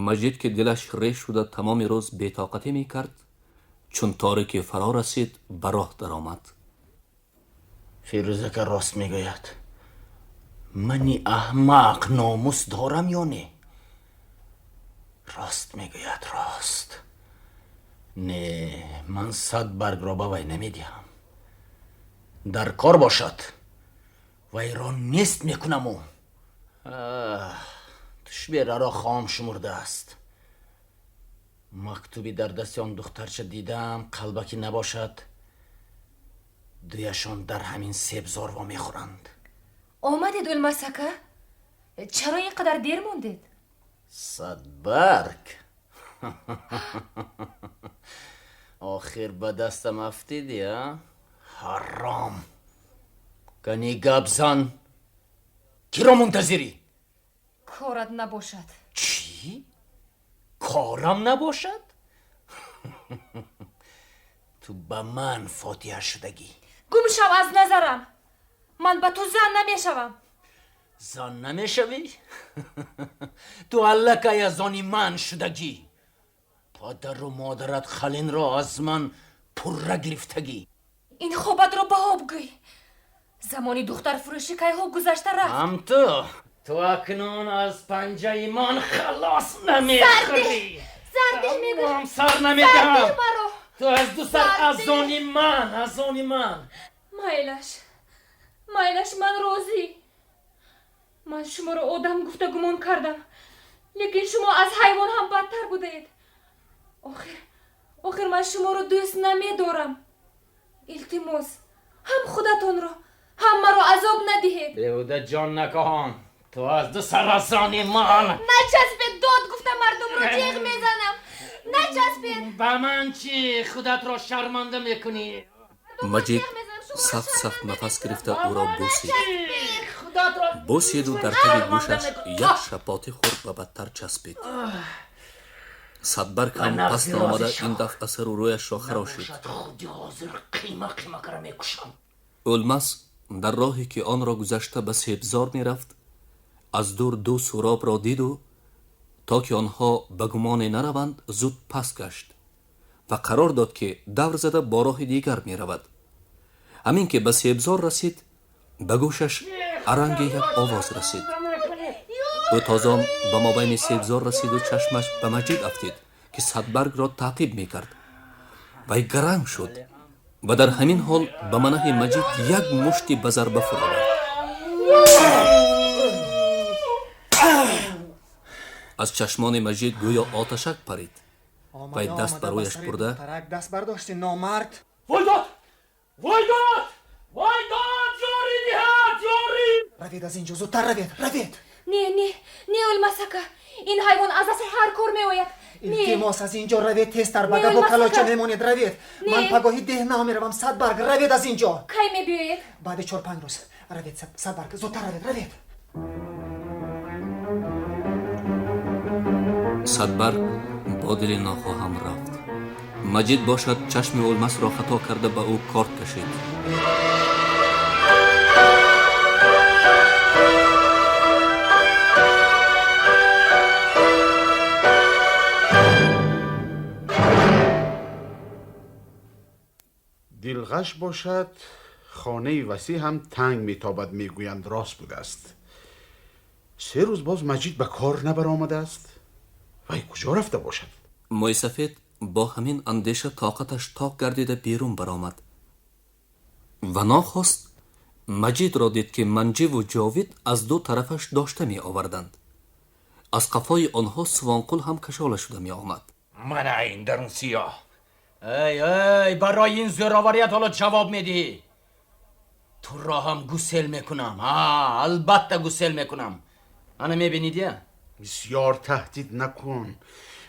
مجید که دلش ریش شده تمام روز بی‌طاقتی میکرد، چون تاریکی فرا رسید به راه درآمد. فیروزه که راست میگوید. منی احمق ناموس دارم یا نه؟ راست میگوید، راست. نه، من 100 برگ را به وی نمیدهم. در کار باشد وی را نیست میکنم. او تشبیره را خام شمرده است. مکتوبی در دست آن دخترچه دیدم، قلبکی نباشد دویشان در همین سبزار وا میخورند. آمدید المسکه؟ چرا اینقدر دیر موندید؟ 100 برگ آخر به دستم افتیدی ها؟ حرام. کنی گپ زن. کی را منتظری؟ کارت نباشد. چی؟ کارم نباشد؟ تو به من فاتحه شدگی. گم شو از نظرم. من به تو زن نمیشوم. زن نمیشوی؟ تو علکه از آنی من شدگی. پدر و مادرت خلین را از من پره گرفتگی. این خوبت را به ها بگوی. زمانی دختر فروشی که ها گذشته رفت. هم تو اکنون از پنجه من خلاص نمیخوری. زرده میگم. سر نمیدهم. تو از دو سر از آنی من. مایلش من روزی. من شما را آدم گفته گمان کردم، لیکن شما از حیوان هم بدتر بودید. آخر من شما را دوست نمیدارم. التماس هم خودتون را هم مرا عذاب ندهید. بیهوده جان نکن. تو از دو سر از آنی من. نچسبید. داد گفته مردم را جیغ میزنم. نچسبید. به من چی؟ خودت را شرمنده میکنی. مجید سخت نفس گرفته او را بوسید و در تب گوشش یک شپاتی خورد و بدتر چسبید. 100 برگ هم پس آمده این دفع اثر و رویش را خراشید. اولمس در راهی که آن را گذشته به سبزار می رفت، از دور 2 سراب را دید و تا که آنها به گمان نروند زود پس گشت و قرار داد که دور زده با راه دیگر می رود. همین که به سبزار رسید به گوشش ارنگ یک آواز رسید. او تازه به مابین سبزار رسید و چشمش به مجید افتید که 100 برگ را تعقیب می کرد. وی گرم شد و در همین حال به منه مجید یک مشتی به ضربه فرو آورد. از چشمان مجید گویا آتشک پرید. وی دست بر رویش برده دست برداشتی نامرد. وای داد جاری نهاد جاری. روید از اینجا زودتر روید. نه المسکه. این حیوان از اصل هر کار میآید. التماس از اینجا روید. تستر بگه با کلاچه میمونید. روید. من پگاهی ده نمیروم. 100 برگ روید از اینجا. کی میبیاید؟ بعد 4-5 روز. روید 100 برگ زودتر روید. 100 برگ با دل ناخواهم رفت. مجید باشد چشم اولمس را خطا کرده به او کارت کشید. دلغش باشد خانه وسیع هم تنگ میتابد میگویند راست بوده است. 3 روز باز مجید به کار نبرآمده است. وی کجا رفته باشد؟ موی سفید با همین اندیشه طاقتش تاق گردیده بیرون برآمد و ناخواست مجید را دید که منجی و جاوید از 2 طرفش داشته می آوردند. از قفای آنها سوانقل هم کشاله شده می آمد. من این درون سیاه. ای برای این زوراوریت حالا جواب میدی؟ تو را هم گسل میکنم. البته گسل میکنم. انا میبینید یا؟ بسیار تهدید نکن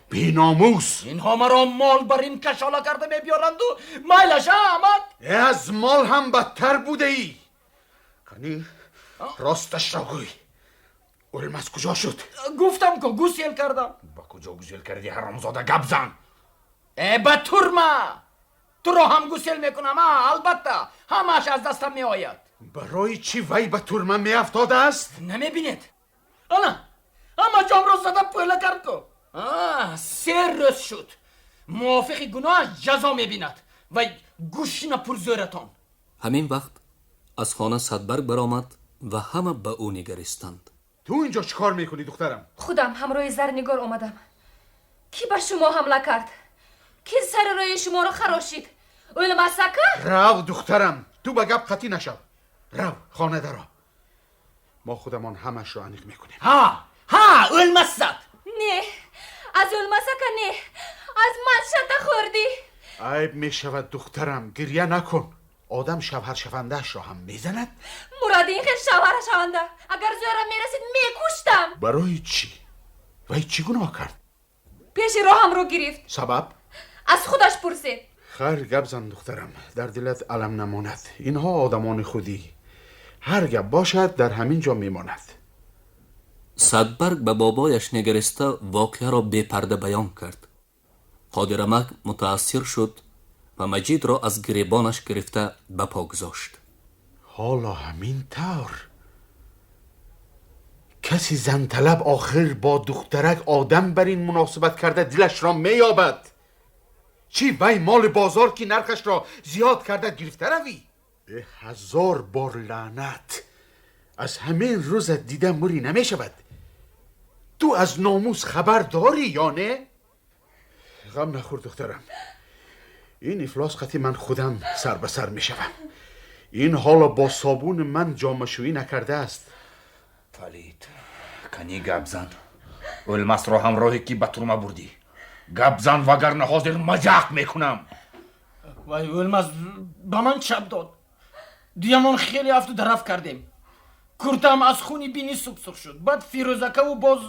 بی‌ناموس. اینها مرا مال بر این کشاله کرده میبیارند و مایلش آمد. از مال هم بدتر بوده ای. کنی راستش را گوی. اولمس کجا شد؟ گفتم که گسل کردم. با کجا گسل کردی حرامزاده گپ زن؟ به ترما. تو را هم گسل میکنم. البته همش از دستم میآید. برای چی وی به ترمه میافتاده است؟ نمیبینید؟ اما جام را زده پهله کرد کو. 3 روز شد. موافق گناه جزا میبیند و گوش نپرزورتان. همین وقت از خانه صدبرگ برآمد و همه به او نگریستند. تو اینجا چیکار میکنی دخترم؟ خودم همراه زرنگار آمدم. کی به شما حمله کرد؟ کی سر راه شما رو خراشید؟ اولمسکه؟ رو دخترم، تو به گپ قطی نشو. رو خانه درا. ما خودمان همش رو انیق میکنیم. ها اولمسک. نه، از اولمسکه نه، از من شده خوردی. عیب میشود دخترم، گریه نکن. آدم شوهر شوندهش را هم میزند؟ مراد این خیلی شوهر شونده. اگر زورم میرسید میکشتم. برای چی؟ وای چی گناه کرد؟ پیش راهم رو گرفت. سبب؟ از خودش پرسید. خیر گپ زن دخترم، در دلت علم نماند. اینها آدمان خودی، هر گپ باشد در همین جا میماند. صدبرگ به بابایش نگریسته واقعه را بی پرده بیان کرد. قادرمک متاثر شد و مجید را از گریبانش گرفته به پا گذاشت. حالا همین طور کسی زن طلب آخر با دخترک آدم بر این مناسبت کرده دلش را میابد. چی وی مال بازار که نرخش را زیاد کرده گرفته روی؟ 1000 بار لعنت. از همین روز دیده موری نمیشود. تو از ناموس خبر داری یا نه؟ غم نخور دخترم، این افلاس قطعی من خودم سر به سر میشوم. این حالا با صابون من جامشویی نکرده است. فرید کنی گپ زن. اولمس را همراهی که به ترمه بردی. گپ زن وگرنه حاضر مجاق میکنم. وای اولمس به من چپ داد. دیمان خیلی افت و درف کردیم. کرتم از خونی بینی سوک شد. بعد فیروزکه و باز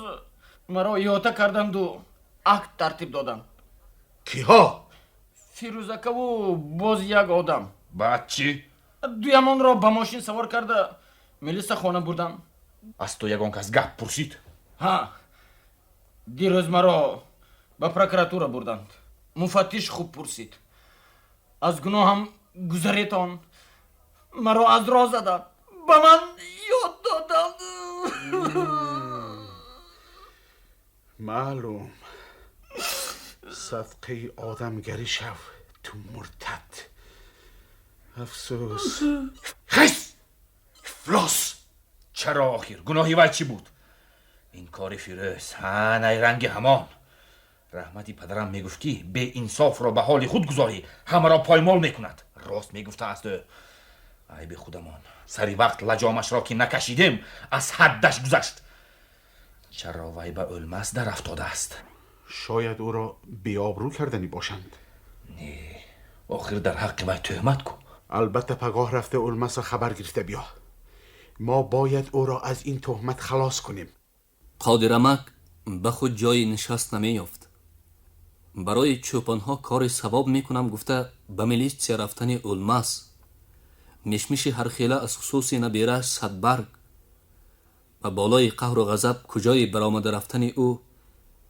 مرا احاطه کردند و عقد ترتیب دادند. کیها؟ فیروزکه و باز یک آدم. بعد چی؟ دیمان را به ماشین سوار کرده ملیس خانه بردم. از تو یگان کس گپ پرسید؟ ها، دیروز مرا به پروکراتوره بردند. مفتش خوب پرسید. از گناه هم گذریتان مرا از راه زدند. به من یاد دادند. معلوم. صدقه آدمگری شو تو مرتد. افسوس. خیس افلاس. چرا آخر گناهی وای چی بود؟ این کار فیروز هنای رنگ همان. رحمتی پدرم میگفتی به انصاف را به حال خود گذاری همه را پایمال میکند. راست میگفته است. ای به خودمان سری وقت لجامش را که نکشیدیم از حدش گذشت. چرا وی به اولمس در افتاده است؟ شاید او را بیابرو کردنی باشند. نه، آخر در حق وی تهمت کو. البته پگاه رفته اولمس خبر گرفته بیا. ما باید او را از این تهمت خلاص کنیم. قادرمک به خود جای نشست نمی یافت. برای چوپانها کار ثواب میکنم گفته به میلیسیا رفتن اولمس، مشمش هر خیله از خصوص نبیره صدبرگ و بالای قهر و غضب کجای برآمده رفتن او،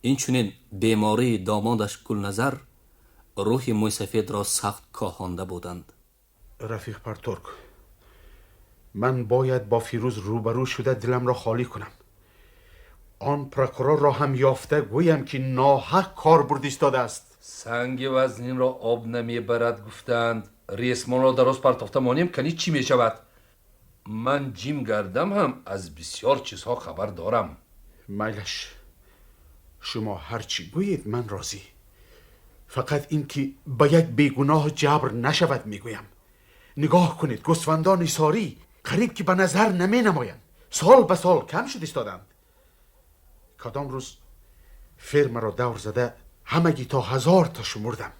این چونین بیماری دامادش گلنظر روح موی سفید را سخت کاهانده بودند. رفیق پرترک، من باید با فیروز روبرو شده دلم را خالی کنم. آن پروکورور را هم یافته گویم که ناحق کاربرد ایستاده است. سنگ وزنین را آب نمیبرد گفتند. ریسمان را درست پرتافته مانیم کنی چی می شود؟ من جیم گردم هم از بسیار چیزها خبر دارم. میلش، شما هرچی گویید من راضی. فقط این که به یک بیگناه جبر نشود میگویم. نگاه کنید گوسفندان ایساری قریب که به نظر نمی نمایند سال به سال کم شد ایستادند. کدام روز فرم را دور زده همگی تا 1000 تا شمردم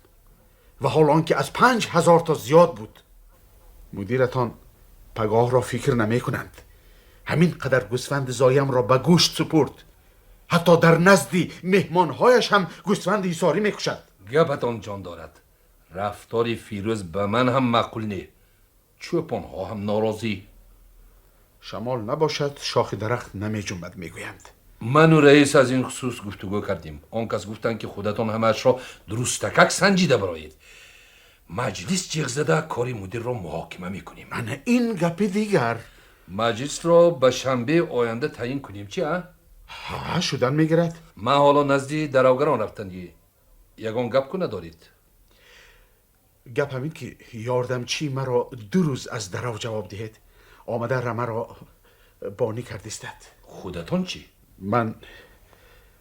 و حال آنکه از 5000 تا زیاد بود. مدیرتان پگاه را فکر نمی کنند. همین قدر گوسفند زایم را به گوشت سپرد. حتی در نزد مهمانهایش هم گوسفند ایساری می کشد. گپتان جان دارد. رفتار فیروز به من هم معقول نه. چوپانها هم ناراضی. شمال نباشد شاخ درخت نمی جنبد میگویند. من و رئیس از این خصوص گفتگو کردیم. آن کس گفتند که خودتان همش را درستکک سنجیده برایید. مجلس جیغ زده کاری مدیر را محاکمه میکنیم. من این گپ دیگر. مجلس را به شنبه آینده تعیین کنیم چی؟ ها شدن میگیرد. من حالا نزدی درآوران رفتنی یگان گپ کو ندارید. گپ همین که یاردمچی مرا 2 روز از درو جواب دهید. آمده رمه را بانی کردیستد. خودتون چی؟ من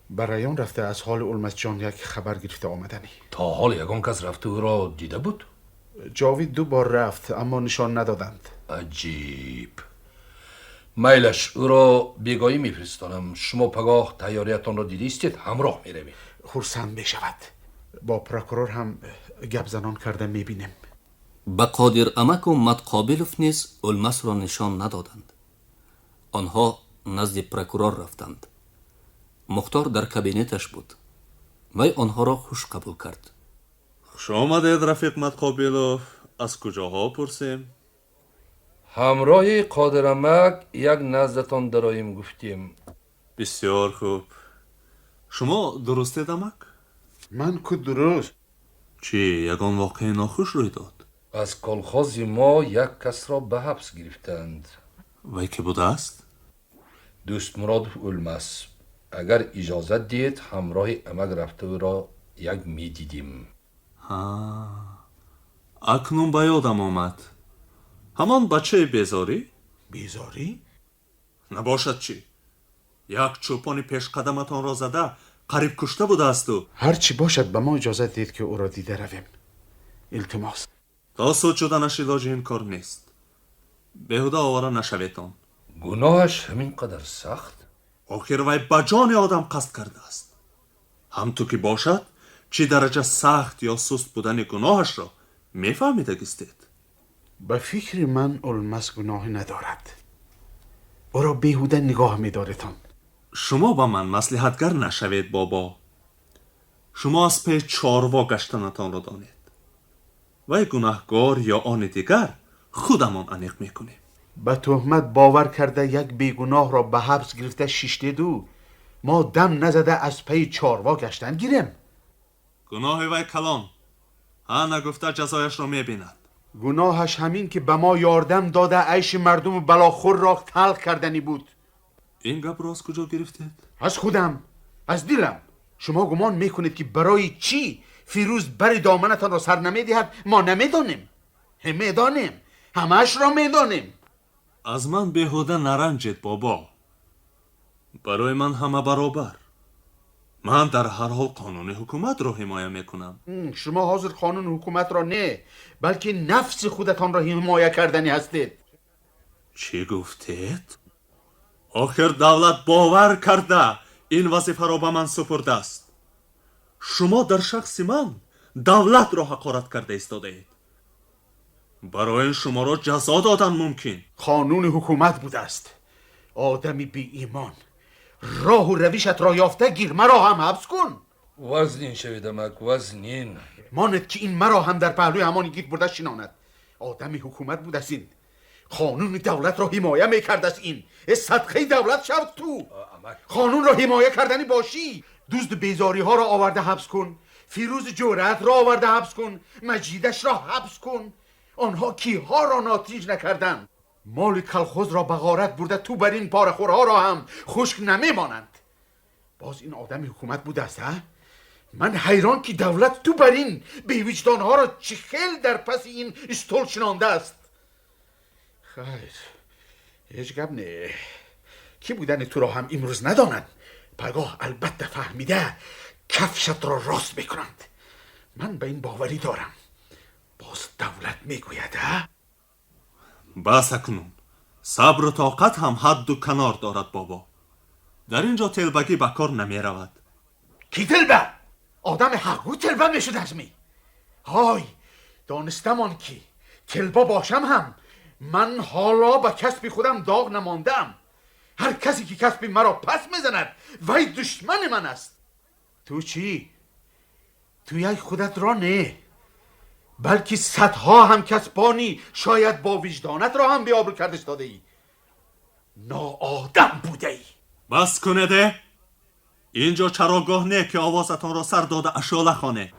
برایان رفته از حال اولمز جان یک خبر گرفته آمدنی. تا حال یگان کس رفته او را دیده بود؟ جاوید 2 بار رفت اما نشان ندادند. عجیب. میلش او را بیگاهی میفرستانم. شما پگاه تیاریتان را دیدیستید همراه میروید. خرسند بشود. با پروکورور هم گپ زنان کرده میبینیم. به قادر امک و متقابلوف نیز اولمس را نشان ندادند. آنها نزد پروکورور رفتند. مختار در کابینتش بود. وی آنها را خوش قبول کرد. خوش آمدید رفیق متقابلوف. از کجاها پرسیم؟ همراه قادر امک یک نزدتان درایم گفتیم. بسیار خوب. شما درستید امک؟ من که درست. چی یگان واقع ناخوش روی داد؟ از کلخاز ما یک کس را به حبس گرفتند. وی که بوده است؟ دوست مراد اولمس. اگر اجازت دید همراه امک رفته او را یک میدیدیم. ها اکنون به یادم آمد. همان بچه بیزاری؟ بیزاری؟ نباشد چی؟ یک چوپانی پیش قدمتان را زده قریب کشته بوده است و هرچی باشد به ما اجازت دید که او را دیده رویم. التماس. تا سود شدنش علاج این کار نیست. بهوده آواره نشویتان. گناهش همین قدر سخت؟ آخر وی به جان آدم قصد کرده است. همطور که باشد چی درجه سخت یا سست بودن گناهش را میفهمیدگستید. به فکر من اولمس گناه ندارد. او را بیهوده نگاه میدارتان. شما با من مصلحتگر نشوید بابا. شما از پی چاروا گشتنتان را دانید. وی گناهگار یا آن دیگر خودمان انیق میکنیم. به تهمت باور کرده یک بیگناه را به حبس گرفته شیشته دو. ما دم نزده از پی چاروا گشتن گیریم. گناه وی کلان. ها نگفته جزایش را میبیند. گناهش همین که به ما یاردم داده عیش مردم بلاخور را تلخ کردنی بود. این گپ را از کجا گرفتید؟ از خودم، از دلم. شما گمان میکنید که برای چی فیروز بر دامنتان را سر نمیدهد؟ ما نمیدانیم. میدانیم. همش را میدانیم. از من بیهوده نرنجید بابا. برای من همه برابر. من در هر حال قانون حکومت را حمایه میکنم. شما حاضر قانون حکومت را نه بلکه نفس خودتان را حمایه کردنی هستید. چی گفتید؟ آخر دولت باور کرده این وظیفه را به من سپرده است. شما در شخص من دولت را حقارت کرده ایستاده اید. برای این شما را جزا دادن ممکن. قانون حکومت بوده است. آدمی بی ایمان راه و رویشت را یافته گیر مرا هم حبس کن. وزنین شوید امک وزنین. ماند که این مرا هم در پهلوی همان گیت برده شناند. آدمی حکومت بود است این. قانون دولت را حمایه میکرد است این. صدقه دولت شود تو. قانون را حمایه کردنی باشی. دزد بیزاری ها را آورده حبس کن. فیروز جرأت را آورده حبس کن. مجیدش را حبس کن. آنها کیها را ناتیج نکردند. مال کلخوز را به غارت برده تو بر این پاره‌خورها را هم خشک نمیمانند. باز این آدمی حکومت بوده است ها؟ من حیران که دولت تو بر این بیوجدان ها را چه خیل در پس این استول شنانده است. خیر هیچ گپ نه. کی بودن تو را هم امروز ندانند. پگاه البته فهمیده کفشت را راست بکنند. من به این باوری دارم. باز دولت میگوید ها؟ بس اکنون صبر و طاقت هم حد و کنار دارد بابا. در اینجا تلبگی به کار نمی رود. کی تلبه؟ آدم حقو تلبه میشد از می. های دانستم آن کی تلبه باشم هم من حالا به کسب خودم داغ نماندم. هر کسی که کسب مرا پس میزند وی دشمن من است. تو چی؟ تو یک خودت را نه بلکه صدها هم کسبانی شاید با وجدانت را هم بیابرو کردش داده ای. ناآدم بوده ای. بس کنده. اینجا چراگاه نه که آوازتان را سر داده اشاله خانه.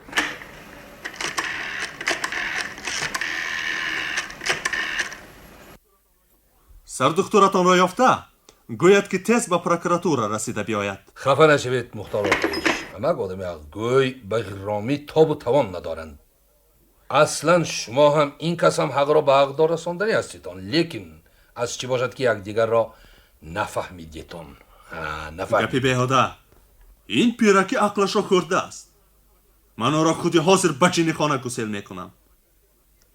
سر دکترتان را یافته؟ گوید که تست به پروکراتورا رسیده بیاید. خفه نشوید مختار آقایش. همه آدم عقلگوی به غرامی تاب و توان ندارند. اصلا شما هم این کس هم حق را به حقدار رساندنی هستیتان، لیکن از چی باشد که یکدیگر را نفهمیدیتان. گپی بیهوده. این پیرکی عقلش را خورده است. من آن را خودی حاضر به چینی خانه گسیل میکنم.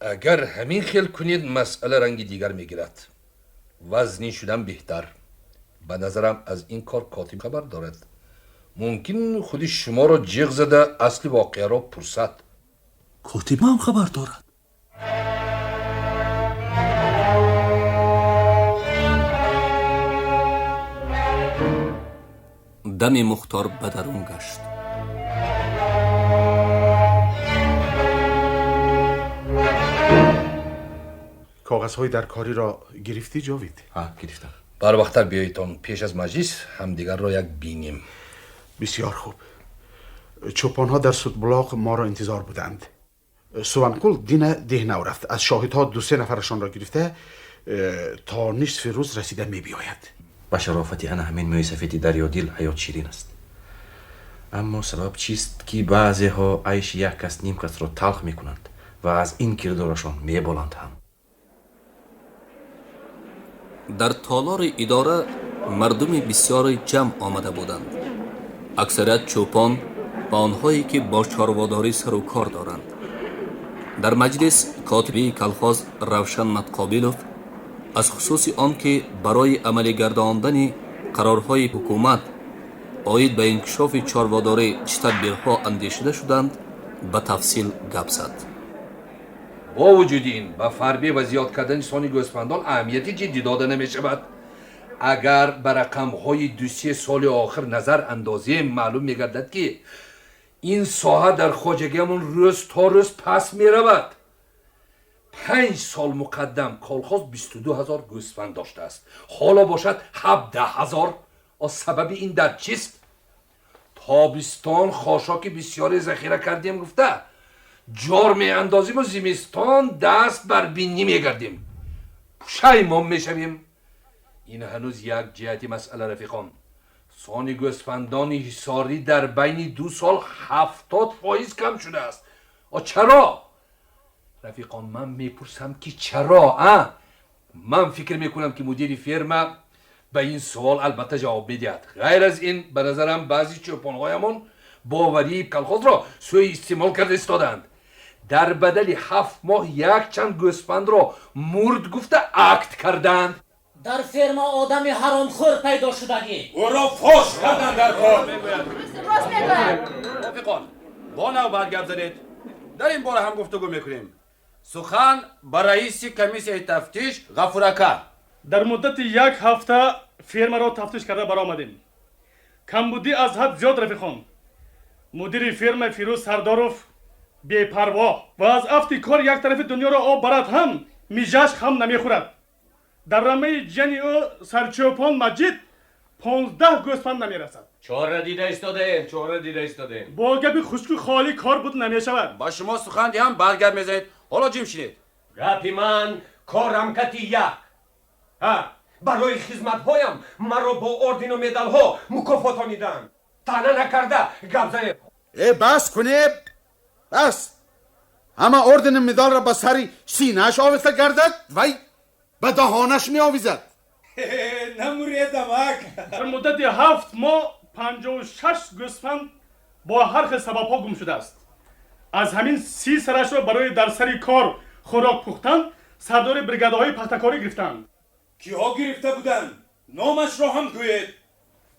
اگر همین خیل کنید مسئله رنگ دیگر میگیرد. وزنی شدن بهتر. به نظرم از این کار کاتب خبر دارد. ممکن خودی شما را جیغ زده اصل واقعه را پرسد. کاتب هم خبر دارد. دم مختار به درون گشت. کاغذهای در کاری را گرفتی جاوید؟ گرفتم. بر وقتر بیاییتان پیش از مجلس همدیگر را یک بینیم. بسیار خوب. چوپانها در سودبلاغ ما را انتظار بودند. سوانقول دینه دهنو رفت. از شاهدها 2-3 نفرشان را گرفته تا نصف روز رسیده می بیاید. با شرافتی انا همین موی سفید دریا دیل حیات شیرین است. اما سبب چیست که بعضی ها عیش یک کس نیم کس را تلخ می کنند و از این کردارشان می بلند هم. در تالار اداره مردم بسیاری جمع آمده بودند. اکثریت چوپان و آنهایی که با چارواداری سر و کار دارند. در مجلس کاتبی کلخاز روشن متقابلوف از خصوص آن که برای عملی گرداندن قرارهای حکومت آید به انکشاف چارواداری چه تدبیرها اندیشیده شدند به تفصیل گپ زد. با وجود این به فربه و زیاد کردن سانی گوسفندان اهمیتی جدی داده نمی شود. اگر به رقم‌های 2-3 سال آخر نظر اندازی معلوم می گردد که این ساحه در خواجگیمون روز تا روز پس می رود. 5 سال مقدم کالخاز 22,000 گوسفند داشته است. حالا باشد 17,000. از سبب این در چیست؟ تابستان خاشاک بسیاری ذخیره کردیم گفته. جار می اندازیم و زمستان دست بر بینی می گردیم. پشیمان می شویم. این هنوز یک جهتی مسئله رفیقان. سانی گوسفندان حصاری در بین 2 سال 70% کم شده است. چرا؟ رفیقان من میپرسم که چرا؟ من فکر میکنم که مدیر فرما به این سوال البته جواب میدهد. غیر از این به نظرم بعضی چوپانهایمان باوری کلخاز را سوء استعمال کرده استادند. در بدل 7 ماه یک چند گوسفند را مرد گفته اکت کردند. در فرما آدم حرامخور پیدا شدگی. او را فاش کردن در کار. راست میگوید. رفیقان با نوبت گپ زدید. در این باره هم گفتگو میکنیم. سخن با رئیس کمیسیه تفتیش غفورکه. در مدت 1 هفته فرما را تفتیش کرده برآمدیم. کمبودی از حد زیاد رفیقان. مدیر فرما فیروز سرداروف بی‌پروا و از افتی کار یک طرف دنیا را آب برد هم میجاش هم نمیخورد. در رمه جنی او سرچوپان مجید 15 گوسفند نمیرسد. 4 دیده ایستاده. با گپی خشک خالی کار بود نمیشود. با شما سخن هم برگرد میزنید. حالا جیم شید. گپی من کارم کتی یک. برای خدمت هایم مرا با اردین و مدال ها مکافاتانیدن. تنه نکرده گپ زنید. بس کنه. بس. اما اردن مدال را به سری سینه‌اش آویزده گردد وی به دهانش می آویزد. نموری دمک. در مدت 7 ماه 56 گوسفند با هر خیل سبب ها گم شده است. از همین 30 سرش را برای در سری کار خوراک پختن سردار بریگاده های پختکاری گرفتند. کیها گرفته بودند؟ نامش را هم گویید.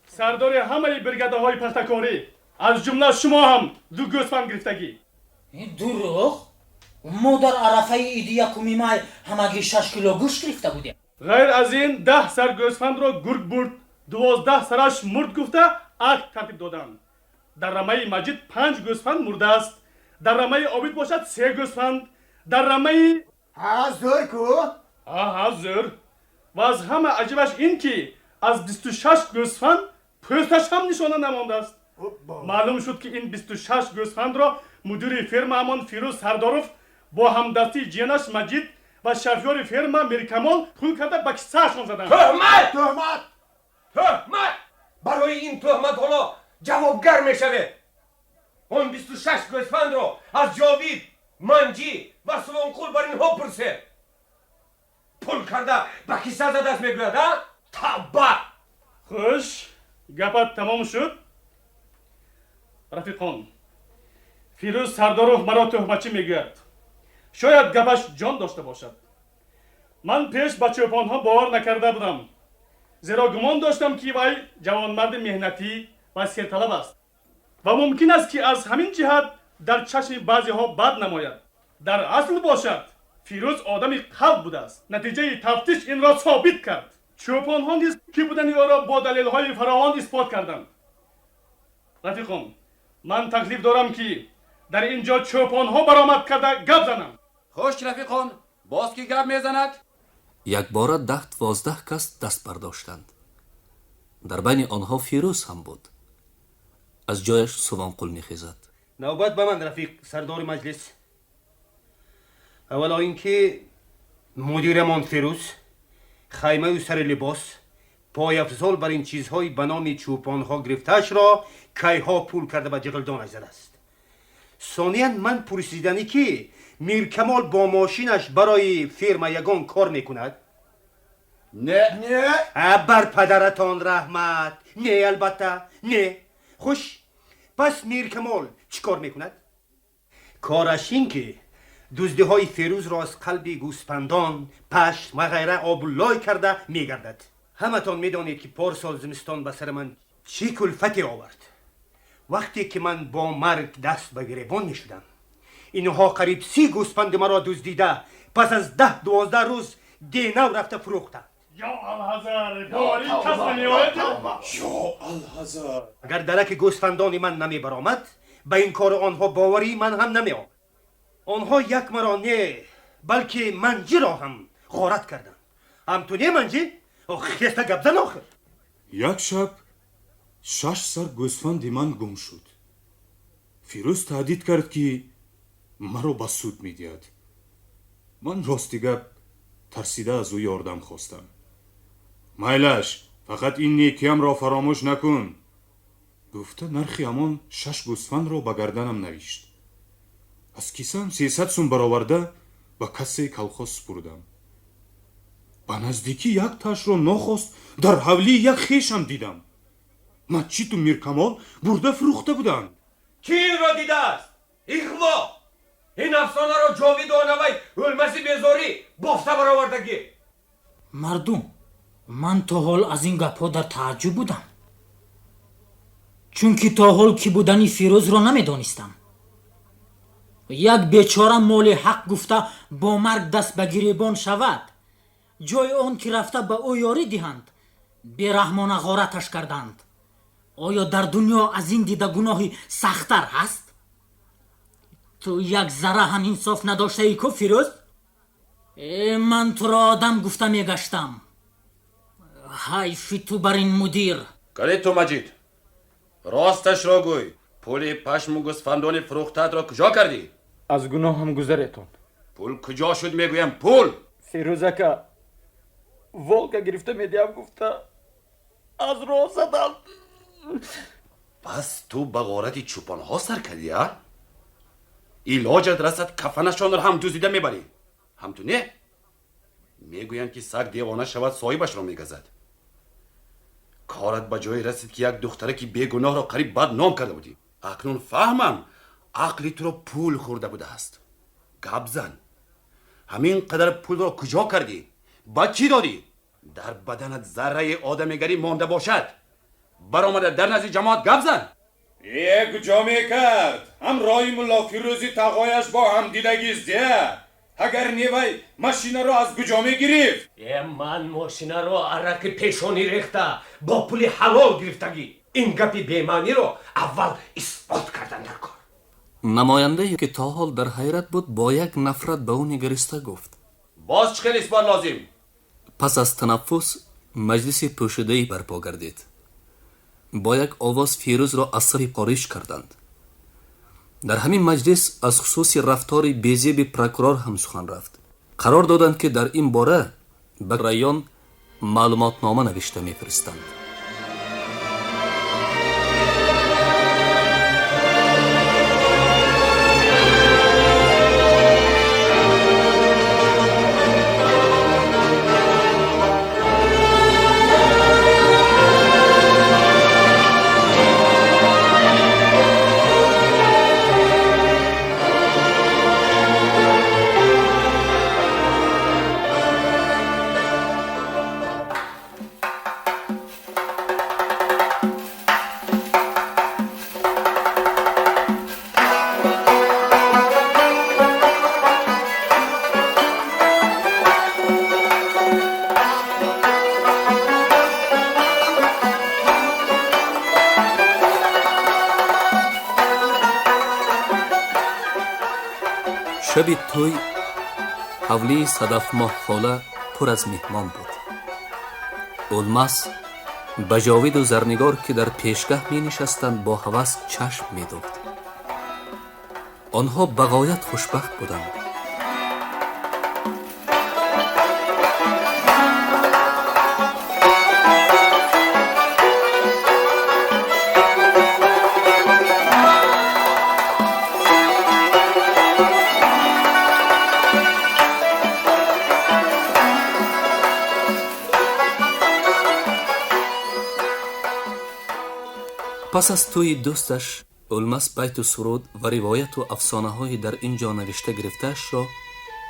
سردار همه بریگاده های پختکاری از جمله شما هم 2 گوسفند گرفتگی. این دروغ؟ ما در عرفه ایدی یکمی مای همگی 6 کیلو گوشت گرفته بودیم. غیر از این 10 سر گوسفند را گرگ برد، 12 سرش مرد گفته اکت ترتیب دادند. در رمه مجید 5 گوسفند مرده است. در رمه عابد باشد 3 گوسفند. در رمه حاضر کو؟ حاضر. و از همه عجیبش این که از 26 گوسفند پوستش هم نشانه نمانده است. معلوم شد که این 26 گوسفند را مدیر فرما همان فیروز سرداروف با همدستی جینش مجید و شفیار فرما میرکمال پول کرده به کسهشان زدند. تهمت! تهمت برای این تهمت حالا جوابگر میشوه. اون 26 گوسفند رو از جاوید، منجی و سوانقول بر اینها پرسه. پول کرده به کیسه زده است میگوید ها؟ تبا. خوش گپت تمام شد. رفیقان، فیروز سردارov مرا تهمتچی میگوید. شاید گپش جان داشته باشد. من پیش به چوپانها باور نکرده بودم، زیرا گمان داشتم که وی جوانمرد مهنتی و سرطلب است و ممکن است که از همین جهت در چشم بعضی ها بد نماید. در اصل باشد فیروز آدمی قلب بوده است. نتیجه تفتیش این را ثابت کرد. چوپانها نیز کی بودنی او را با دلیل های فراوان اثبات کردند. رفیقان، من تکلیف دارم که در اینجا چوپانها برآمد کرده گپ زنم. خوش رفیقان، باز کی گپ میزند؟ یک باره 10-12 کس دست برداشتند. در بین آنها فیروز هم بود. از جایش سوانقول میخیزد. نوبت به من رفیق سردار مجلس. اولا اینکه مدیرمان فیروز خیمه و سر لباس پای افضل بر این چیزهای به نام چوپانها گرفتهش را کیها پول کرده به جغلدانش زده است. ثانیاً من پرسیدنی که میر کمال با ماشینش برای فرما یگان کار میکند؟ نه بر پدرتان رحمت. نه البته نه. خوش پس میر کمال چی کار میکند؟ کارش این که دزدی های فیروز را از قلب گوسپندان، پشت و غیره آبولای کرده میگردد. همتان میدانید که پارسال زمستان به سر من چه کلفتی آورد. وقتی که من با مرگ دست به گریبان میشدم، اینها قریب 30 گوسپند مرا دزدیده پس از 10-12 روز دینو رفته فروختند. یا الحضر، داری کس نمی‌آید؟ یا الحضر، اگر درک گوسفندان من نمی برآمد، به این کار آنها باوری من هم نمی آمد. آنها یک مرا نه بلکه منجی را هم غارت کردند. همتونی منجی؟ خیسته گپ زن آخر. یک شب 6 سر گوسفند من گم شد. فیروز تهدید کرد که مرا به سود میدهد. من راستی گپ ترسیده از او یاردم خواستم. مایلش فقط این نیکیم را فراموش نکن. گفته نرخی همان 6 گوسفند را به گردنم نوشت. از کیسم 300 سوم برآورده به کسی کلخاز سپردم. به نزدیکی یک تاش را نخواست در حولی یک خیشم دیدم. مچیت و میر کمال برده فروخته بودند. کی این را دیده است؟ ایخوا این افسانه را جاوید و نوی علمسی بیزاری بافته برآوردگی. مردم، من تا حال از این گپ‌ها در تعجب بودم، چون که تا حال کی بودنی فیروز را نمیدانستم. یک بیچاره مال حق گفته با مرگ دست به گریبان شود، جای آن که رفته به او یاری دهند بیرحمانه غارتش کردند. آیا در دنیا از این دیده گناهی سخت‌تر هست؟ تو یک ذره هم انصاف نداشته ای که فیروز؟ من تو را آدم گفته میگشتم. حیفی تو بر این مدیر. کلی تو مجید، راستش را گوی. پول پشم و گوسفندان فروختت را کجا کردی؟ از گناه هم گذرتون. پول کجا شد میگویم؟ پول فیروزکا ولکا گرفته میدیم گفته از راه زدم. پس تو به غارت چوپان ها سر کردی ها؟ ایلاجت رسد کفنشان را هم دزدیده میبری. هم تو نه؟ میگویند که سگ دیوانه شود صاحبش را میگزد. کارت به جای رسید که یک دختره که بیگناه را قریب بد نام کرده بودی. اکنون فهمم عقلی تو را پول خورده بوده است. گپ زن. همین قدر پول را کجا کردی؟ با چی دادی؟ در بدنت ذره آدمیگری مانده باشد برآمده در نزد جماعت گپ زن. یک جامعه کرد هم رای ملا فیروزی تقایش با هم دیدگی زده. اگر نیوی ماشینه رو از گجامه گرفت. من ماشینه رو عرق پیشانی ریخته با پول حلال گرفتگی. این گپی بیمانی رو اول اثبات کردن در کار. نماینده که تا حال در حیرت بود با یک نفرت به او نگریسته گفت باز چه اثبات لازم؟ پس از تنفس مجلس پوشیده‌ای برپا گردید. با یک آواز فیروز را اسیر قاریش کردند. در همین مجلس از خصوص رفتار بی‌زیب پروکورور هم سخن رفت. قرار دادند که در این باره به رایان معلومات نامه نوشته می‌فرستند. شب توی حولی صدف ماه خاله پر از مهمان بود. اولماس به جاوید و زرنگار که در پیشگاه می نشستند با هوس چشم می دوخت. آنها بغایت خوشبخت بودند. پس از توی دوستش اولماس بیت و سرود و روایت و افسانه های در اینجا نوشته گرفتهش را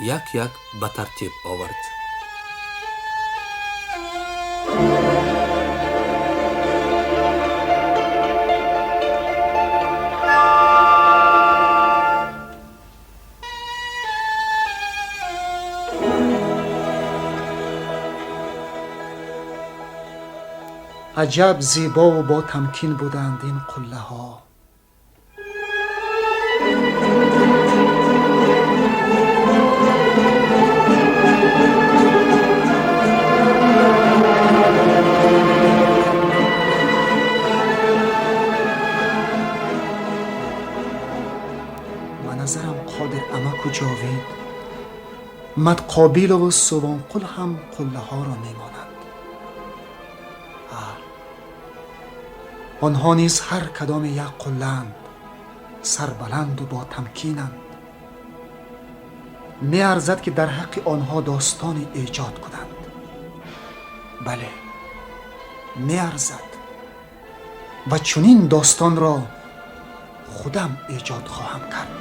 یک یک به ترتیب آورد. عجب زیبا و با تمکین بودند این قله ها. به نظرم قادر امک و جاوید مدقابیل و سوانقل هم قله ها را میمانند. آنها نیز هر کدام یک قله‌اند، سربلند و با تمکینند. می ارزد که در حق آنها داستانی ایجاد کنند. بله، می ارزد و چنین داستان را خودم ایجاد خواهم کرد.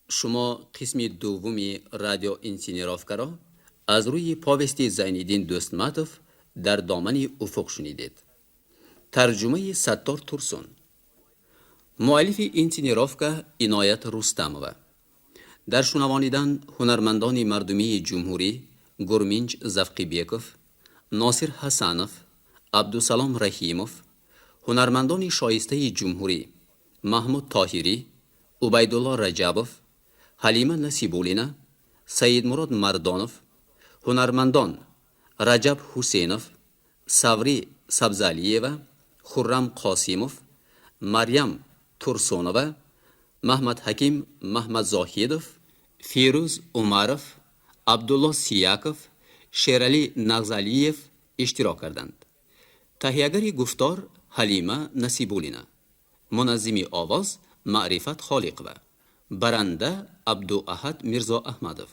شما قسم دومی رادیو اینسینیروفکا را از روی پاوستی زینالدین دوستماتوف در دامن افق شنیدید. ترجمه ستار تورسون. مؤلف اینسینیروفکا عنایت رستمова. در شنوانیدن هنرمندان مردمی جمهوری گرمینج زفقیبیکوف، ناصر حسنوف، عبدالسلام رحیموف، هنرمندان شایسته جمهوری محمود طاهری، عبیدالله رجبوف، حلیمه نصیبولینا، سید مراد مردانوف، هنرمندان رجب حسینوف، سوری سبزالیeva، خرم قاسیموف، مریم تورسونova، محمد حکیم محمد زاهیدوف، فیروز عمروف، عبدالله سیاکوف، شیرالی نغزالیف اشتراک کردند. تهیه‌گر گفتار حلیمه نصیبولینا، منظم آواز معرفت خالقova، برنده عبدواحد میرزا احمدوف.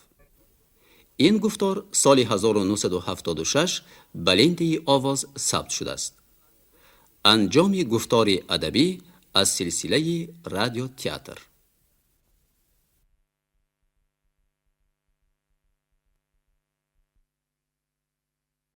این گفتار سال 1976 بلندی آواز ثبت شده است. انجام گفتار ادبی از سلسله رادیو تئاتر.